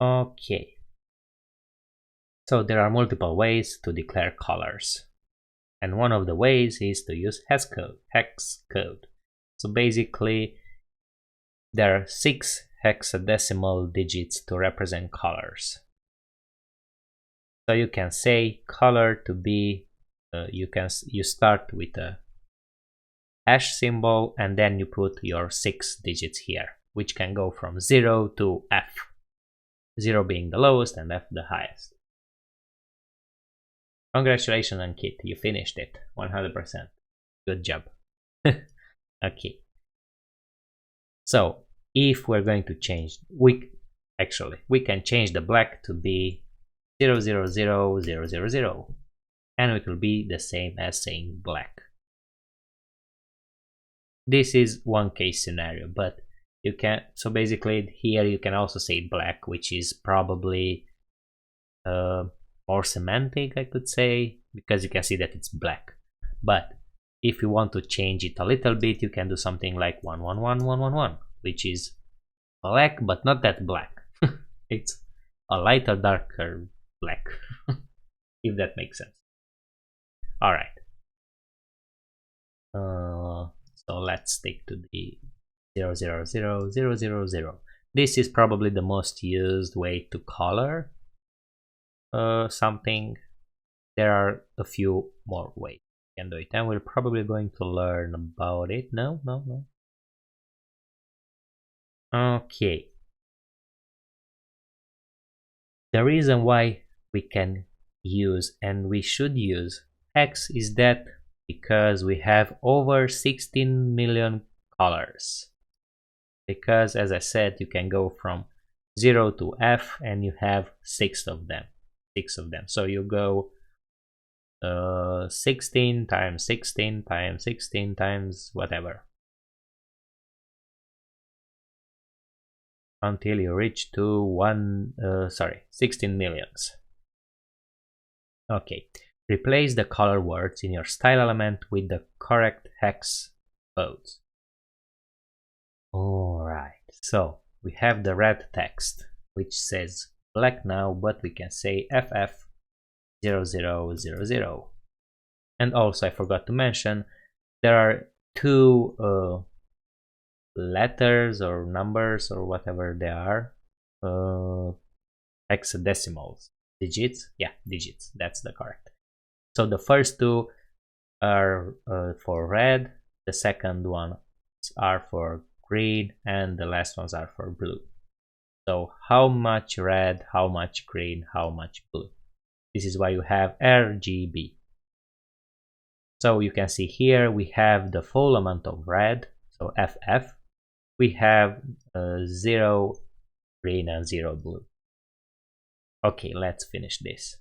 Okay. So there are multiple ways to declare colors. And one of the ways is to use hex code. So basically, there are 6 hexadecimal digits to represent colors. So you can say color to be, you start with a hash symbol, and then you put your 6 digits here, which can go from 0 to F. 0 being the lowest and F the highest. Congratulations, Ankit, you finished it 100%. Good job. Okay. So if we're going to change, we can change the black to be 000,000, and it will be the same as saying black. This is one case scenario, but you can, so basically here you can also say black, which is probably more semantic, I could say, because you can see that it's black. But if you want to change it a little bit, you can do something like 111111, which is black but not that black. It's a lighter, darker black, if that makes sense. All right. So let's stick to the 000,000. This is probably the most used way to color something. There are a few more ways you can do it, and we're probably going to learn about it. No. Okay. The reason why we can use and we should use hex is that because we have over 16 million colors. Because as I said, you can go from 0 to F and you have 6 of them. So you go 16 times 16 times 16 times whatever, until you reach to 16 millions. Okay, replace the color words in your style element with the correct hex codes. Alright, so we have the red text, which says black now, but we can say FF0000. And also I forgot to mention, there are 2 letters or numbers or whatever they are, hexadecimals, digits, that's the correct. So the first 2 are for red, the second ones are for green, and the last ones are for blue. So how much red, how much green, how much blue. This is why you have RGB. So you can see here we have the full amount of red, so FF. We have 0 green and 0 blue. Okay, let's finish this.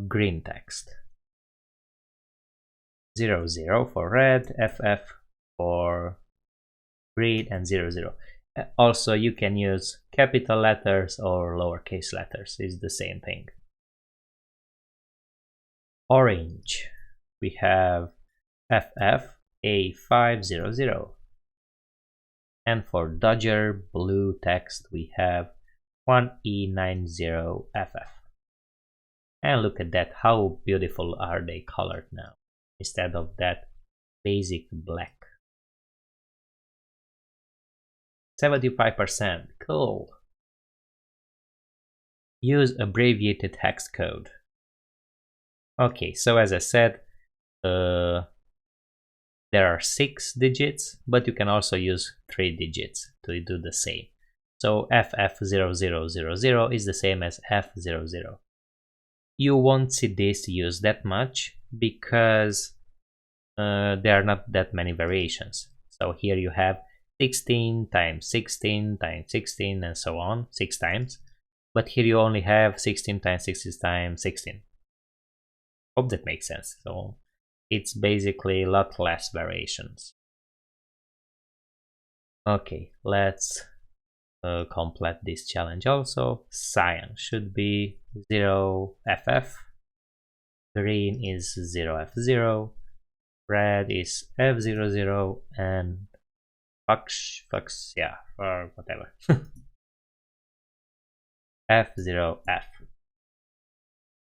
Green text. 0, 0 for red, FF for green, and 0, 0. Also, you can use capital letters or lowercase letters. It's the same thing. Orange. We have FF A500. And for Dodger blue text, we have 1E90FF. And look at that, how beautiful are they colored now, instead of that basic black. 75%, cool. Use abbreviated hex code. Okay, so as I said, there are 6 digits, but you can also use 3 digits to do the same. So FF0000 is the same as F00. You won't see this used that much because there are not that many variations. So here you have 16 times 16 times 16 and so on, 6 times. But here you only have 16 times 16 times 16. Hope that makes sense. So it's basically a lot less variations. Okay, let's complete this challenge also. Cyan should be 0FF, green is 0F0, red is F00, and Fox, yeah, or whatever. F0F.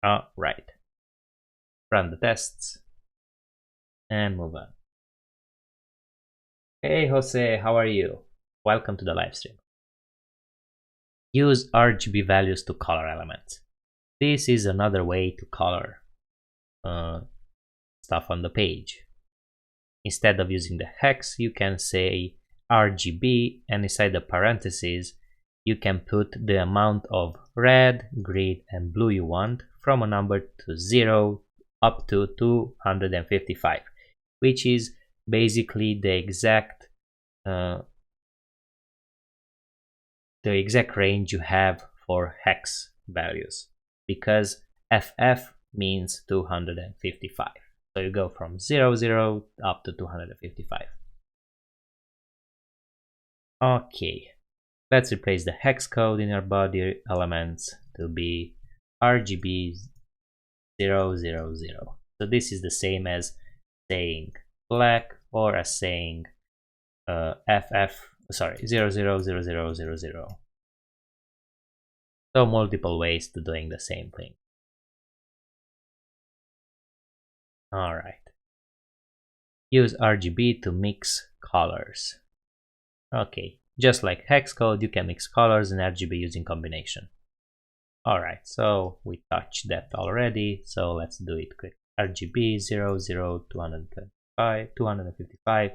Alright. Run the tests and move on. Hey Jose, how are you? Welcome to the live stream. Use RGB values to color elements. This is another way to color stuff on the page. Instead of using the hex, you can say RGB, and inside the parentheses you can put the amount of red, green and blue you want from a number to 0 up to 255, which is basically the exact range you have for hex values, because FF means 255. So you go from 00 up to 255. Okay, let's replace the hex code in our body elements to be RGB 000. So this is the same as saying black or as saying 0000000. So multiple ways to doing the same thing. Alright. Use RGB to mix colors. Okay, just like hex code, you can mix colors and RGB using combination. Alright, so we touched that already, so let's do it quick. RGB 00 255,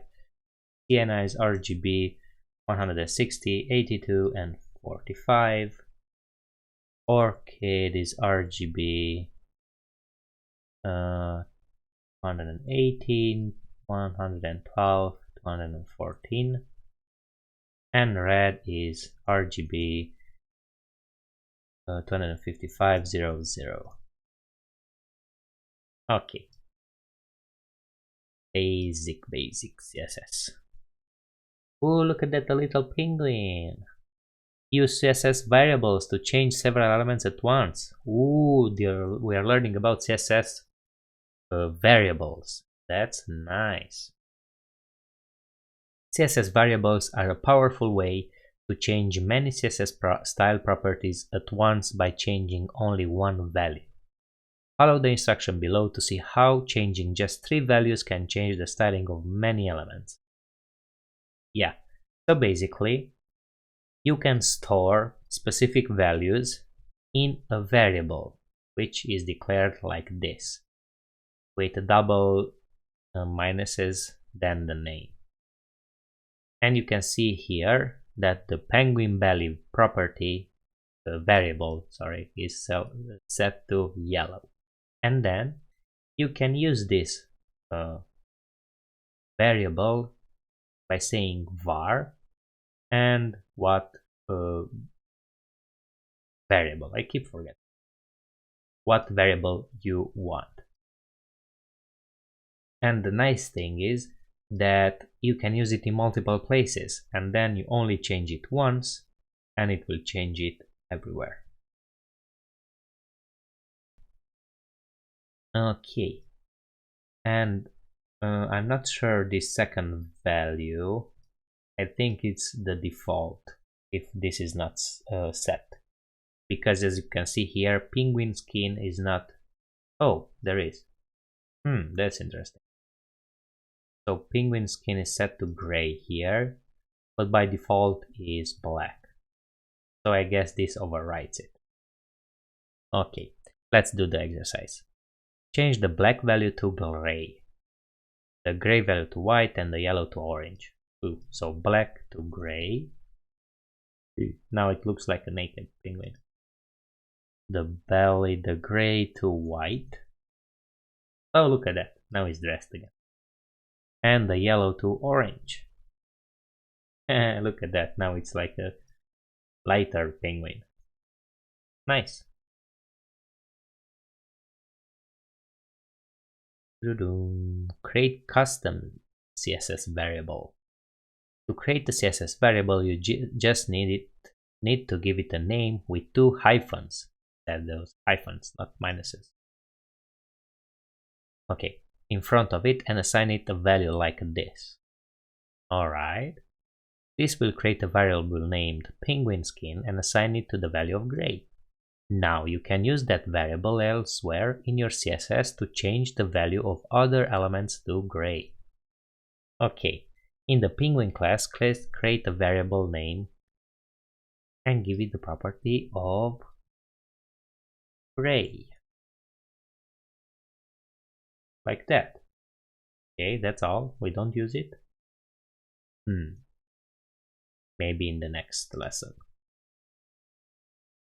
Sienna is RGB 160, 82 and 45. Orchid is RGB 118, 112, 214, and red is RGB 255.00. Okay. Basic CSS. Oh, look at that, a little penguin. Use CSS variables to change several elements at once. Ooh, we are learning about CSS variables. That's nice. CSS variables are a powerful way to change many CSS style properties at once by changing only one value. Follow the instruction below to see how changing just 3 values can change the styling of many elements. Yeah, so basically, you can store specific values in a variable, which is declared like this, with double minuses than the name. And you can see here that the penguin belly property variable, is set to yellow. And then you can use this variable by saying var and what variable. I keep forgetting what variable you want. And the nice thing is that you can use it in multiple places, and then you only change it once and it will change it everywhere. Okay, and I'm not sure this second value, I think it's the default if this is not set, because as you can see here, penguin skin is not. Oh, there is. That's interesting. So penguin skin is set to gray here, but by default is black. So I guess this overrides it. Okay, let's do the exercise. Change the black value to gray, the gray value to white, and the yellow to orange. Ooh, so black to gray. Now it looks like a naked penguin. The belly, the gray to white. Oh, look at that. Now he's dressed again. And the yellow to orange. Look at that. Now it's like a lighter penguin. Nice. Create custom CSS variable. To create the CSS variable, you just need to give it a name with 2 hyphens. That those hyphens, not minuses. Okay, in front of it, and assign it a value like this. Alright. This will create a variable named penguin skin and assign it to the value of gray. Now you can use that variable elsewhere in your CSS to change the value of other elements to gray. Okay, in the penguin class, create a variable name and give it the property of gray. Like that. Okay, that's all. We don't use it. Maybe in the next lesson.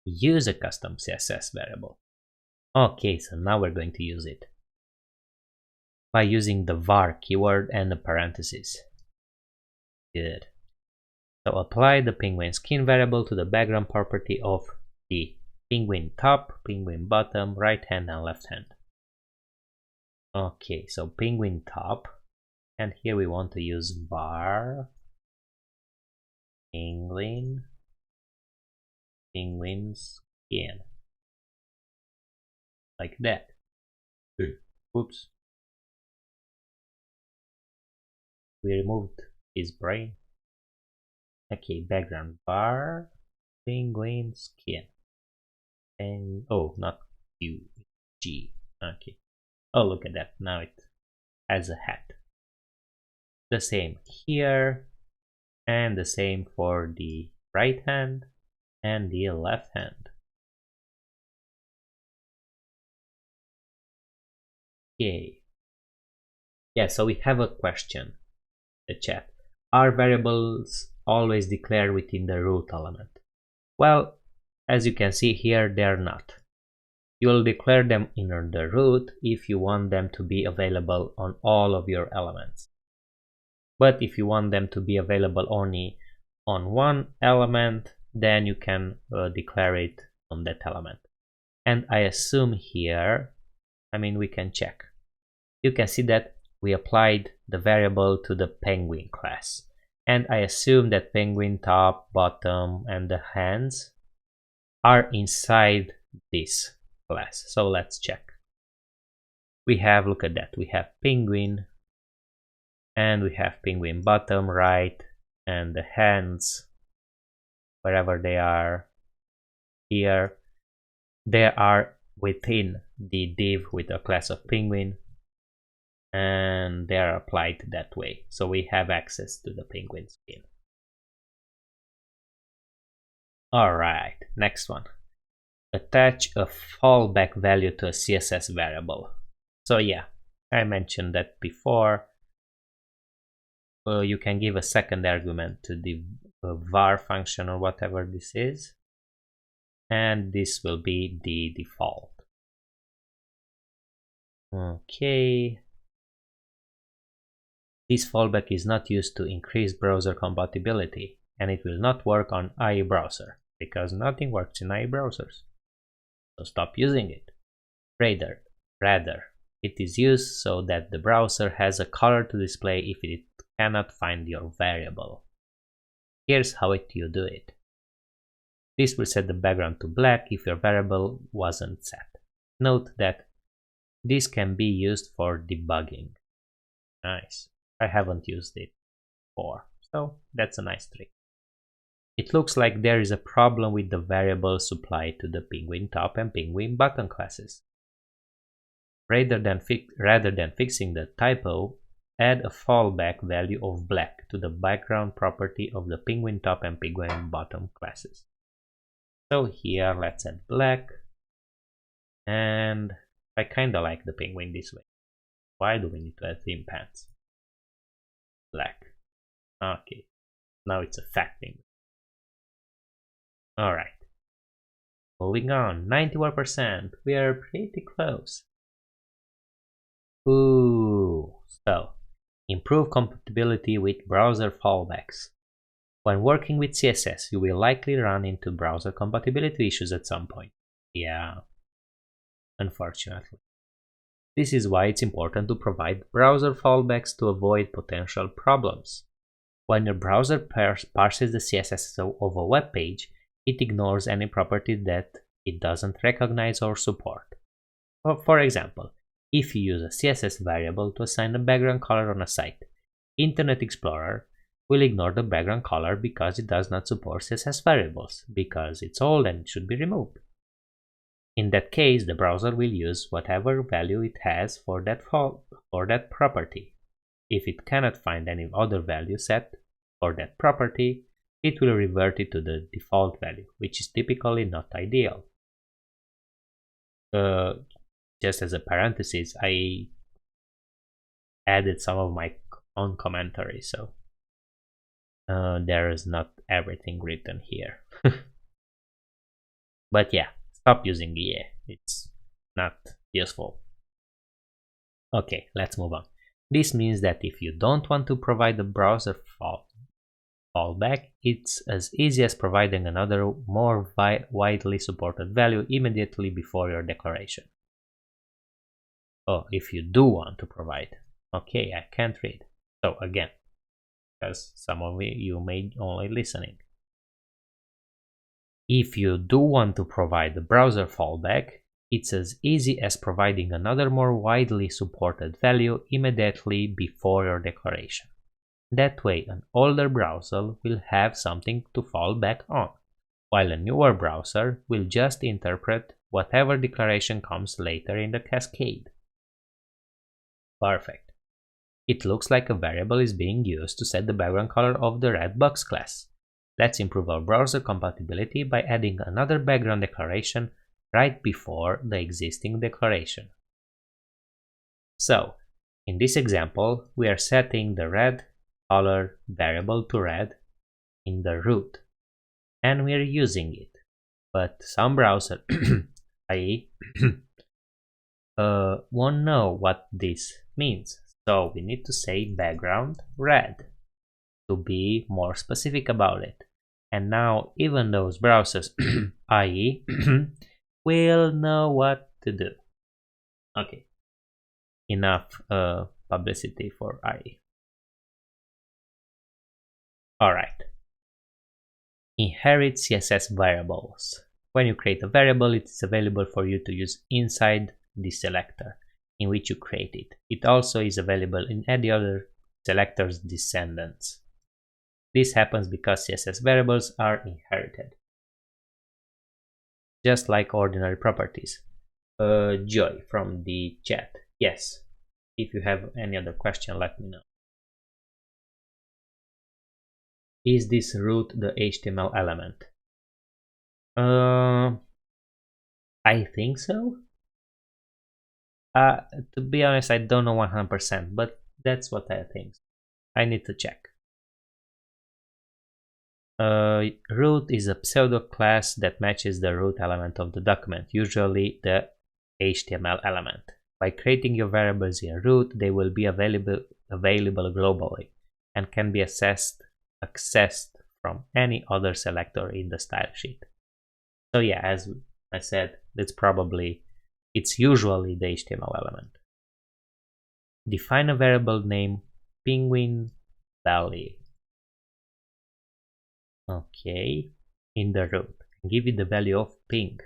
Use a custom CSS variable. Okay, so now we're going to use it by using the var keyword and the parentheses. Good. So apply the penguin skin variable to the background property of the penguin top, penguin bottom, right hand and left hand. Okay, so penguin top, and here we want to use var penguin skin, like that. Oops, we removed his brain. Okay, background var penguin skin, and oh, not UG. Okay, oh, look at that, now it has a hat. The same here, and the same for the right hand and the left hand. Okay. Yeah, so we have a question, the chat. Are variables always declared within the root element? Well, as you can see here, they're not. You'll declare them in the root if you want them to be available on all of your elements. But if you want them to be available only on one element, then you can declare it on that element. And I assume here, I mean, we can check. You can see that we applied the variable to the penguin class. And I assume that penguin top, bottom, and the hands are inside this class. So let's check. We have, look at that, we have penguin, and we have penguin bottom, right, and the hands, wherever they are here, they are within the div with a class of penguin, and they are applied that way. So we have access to the penguin skin. Alright, next one. Attach a fallback value to a CSS variable. So yeah, I mentioned that before. You can give a second argument to the var function or whatever this is, and this will be the default. Okay. This fallback is not used to increase browser compatibility, and it will not work on IE browser, because nothing works in IE browsers. So stop using it. Rather, it is used so that the browser has a color to display if it cannot find your variable. Here's how you do it. This will set the background to black if your variable wasn't set. Note that this can be used for debugging. Nice. I haven't used it before, so that's a nice trick. It looks like there is a problem with the variable supplied to the penguin top and penguin bottom classes. Rather than fixing the typo, add a fallback value of black to the background property of the penguin top and penguin bottom classes. So here let's add black, and I kinda like the penguin this way. Why do we need to add theme pants? Black. Okay, now it's affecting. Alright. Moving on, 91%. We are pretty close. Ooh, so improve compatibility with browser fallbacks. When working with CSS, you will likely run into browser compatibility issues at some point. Yeah, unfortunately. This is why it's important to provide browser fallbacks to avoid potential problems. When your browser parses the CSS of a web page, it ignores any property that it doesn't recognize or support. For example, if you use a CSS variable to assign a background color on a site, Internet Explorer will ignore the background color because it does not support CSS variables, because it's old and it should be removed. In that case, the browser will use whatever value it has for that property. If it cannot find any other value set for that property, it will revert it to the default value, which is typically not ideal. Just as a parenthesis, I added some of my own commentary, so there is not everything written here. But yeah, stop using EA, it's not useful. Okay, let's move on. This means that if you don't want to provide a browser fallback, it's as easy as providing another more widely supported value immediately before your declaration. Oh, if you do want to provide. Okay, I can't read. So again, because some of you may only listening. If you do want to provide the browser fallback, it's as easy as providing another more widely supported value immediately before your declaration. That way, an older browser will have something to fall back on, while a newer browser will just interpret whatever declaration comes later in the cascade. Perfect. It looks like a variable is being used to set the background color of the red box class. Let's improve our browser compatibility by adding another background declaration right before the existing declaration. So, in this example, we are setting the red color variable to red in the root, and we are using it. But some browser, i.e., won't know what this means. So we need to say background red to be more specific about it. And now even those browsers, i.e., will know what to do. Okay, enough publicity for IE. Alright. Inherit CSS variables. When you create a variable, it is available for you to use inside the selector in which you create it. It also is available in any other selector's descendants. This happens because CSS variables are inherited, just like ordinary properties. Joy from the chat. Yes. If you have any other question, let me know. Is this root the HTML element? I think so. To be honest, I don't know 100%, but that's what I think. I need to check. Root is a pseudo class that matches the root element of the document, usually the HTML element. By creating your variables in root, they will be available globally and can be accessed from any other selector in the style sheet. So yeah, as I said, it's usually the HTML element. Define a variable name penguin belly. Okay, in the root, give it the value of pink.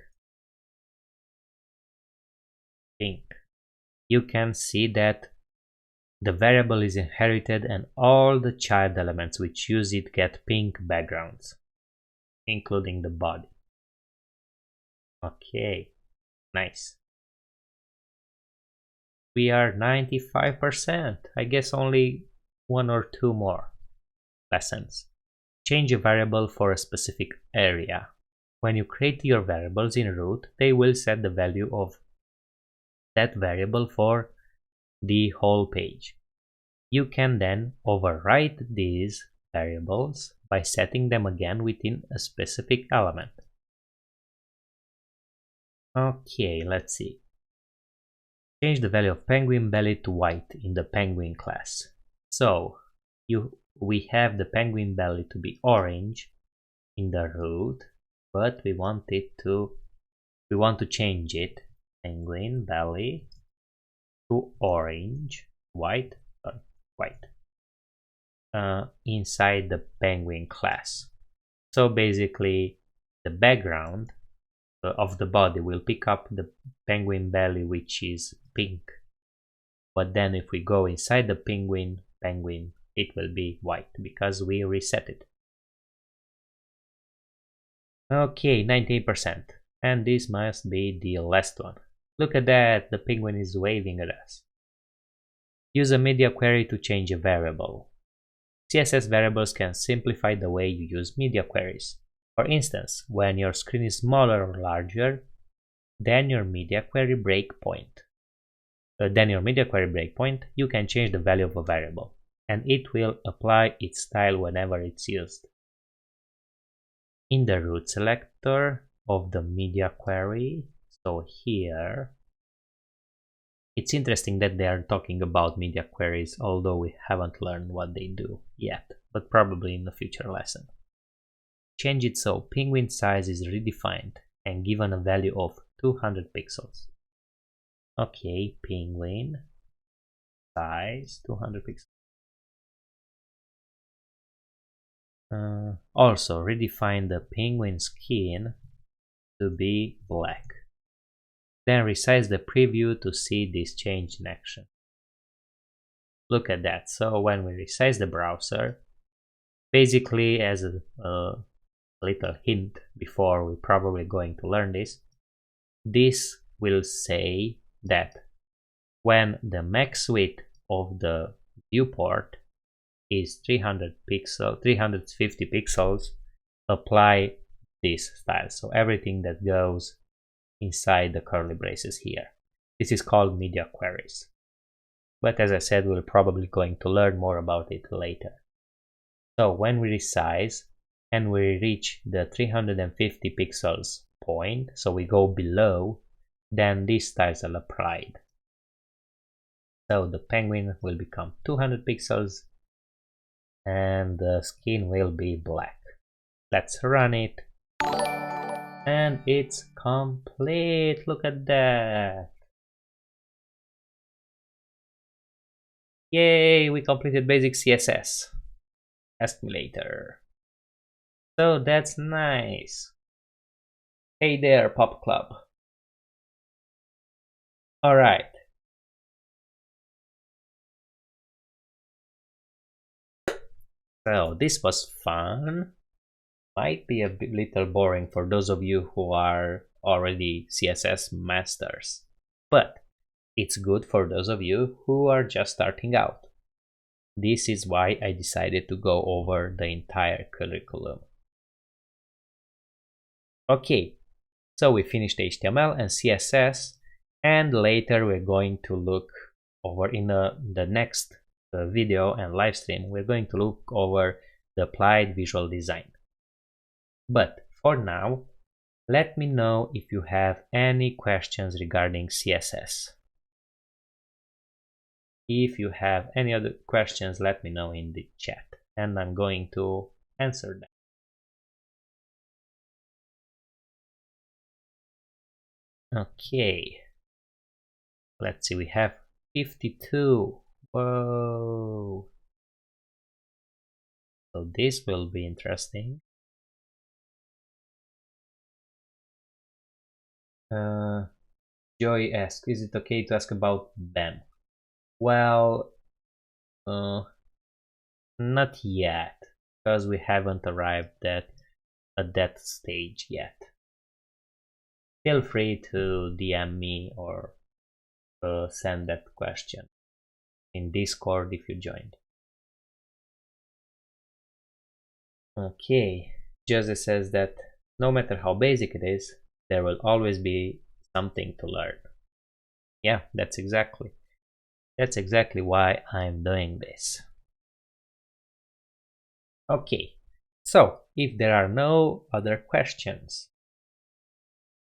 You can see that the variable is inherited and all the child elements which use it get pink backgrounds, including the body. Okay, nice. We are 95%. I guess only 1 or 2 more lessons. Change a variable for a specific area. When you create your variables in root, they will set the value of that variable for the whole page. You can then overwrite these variables by setting them again within a specific element. Okay, let's see. Change the value of penguin belly to white in the penguin class. So we have the penguin belly to be orange in the root, but we want to change it, penguin belly to orange, white, inside the penguin class. So basically the background of the body will pick up the penguin belly, which is pink, but then if we go inside the penguin, it will be white because we reset it. Okay, 98%, and this must be the last one. Look at that, the penguin is waving at us. Use a media query to change a variable. CSS variables can simplify the way you use media queries. For instance, when your screen is smaller or larger than your media query breakpoint, you can change the value of a variable, and it will apply its style whenever it's used. In the root selector of the media query, so here, it's interesting that they are talking about media queries, although we haven't learned what they do yet, but probably in a future lesson. Change it so penguin size is redefined and given a value of 200 pixels. Okay, penguin size 200 pixels. Also redefine the penguin skin to be black. Then resize the preview to see this change in action. Look at that. So when we resize the browser, basically, as a little hint before we're probably going to learn this will say that when the max width of the viewport is 350 pixels, apply this style. So everything that goes inside the curly braces here. This is called media queries. But as I said, we're probably going to learn more about it later. So when we resize and we reach the 350 pixels point, so we go below, then these styles are applied. So the penguin will become 200 pixels and the skin will be black. Let's run it. And it's complete. Look at that. Yay, we completed basic CSS. Ask me later. So that's nice. Hey there, Pop Club. Alright. So this was fun. Might be a little boring for those of you who are already CSS masters, but it's good for those of you who are just starting out. This is why I decided to go over the entire curriculum. Okay, so we finished HTML and CSS, and later we're going to look over in the next video and live stream, we're going to look over the applied visual design. But for now, let me know if you have any questions regarding CSS. If you have any other questions, let me know in the chat and I'm going to answer them. Okay, let's see, we have 52. Whoa, so this will be interesting. Joy asks, is it okay to ask about them? Well, not yet, because we haven't arrived at that stage yet. Feel free to DM me or send that question in Discord if you joined. Okay, Jose says that no matter how basic it is, there will always be something to learn. Yeah, that's exactly why I'm doing this. Okay, so if there are no other questions,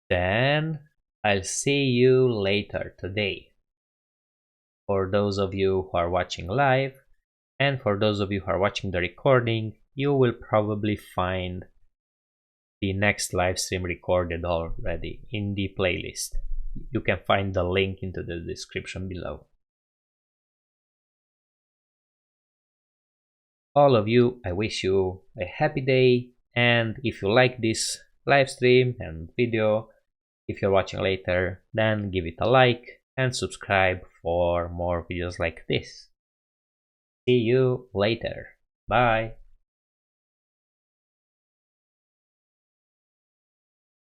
then I'll see you later today. For those of you who are watching live, and for those of you who are watching the recording, you will probably find the next live stream recorded already in the playlist. You can find the link into the description below. All of you, I wish you a happy day, and if you like this live stream and video, if you're watching later, then give it a like and subscribe for more videos like this. See you later. Bye.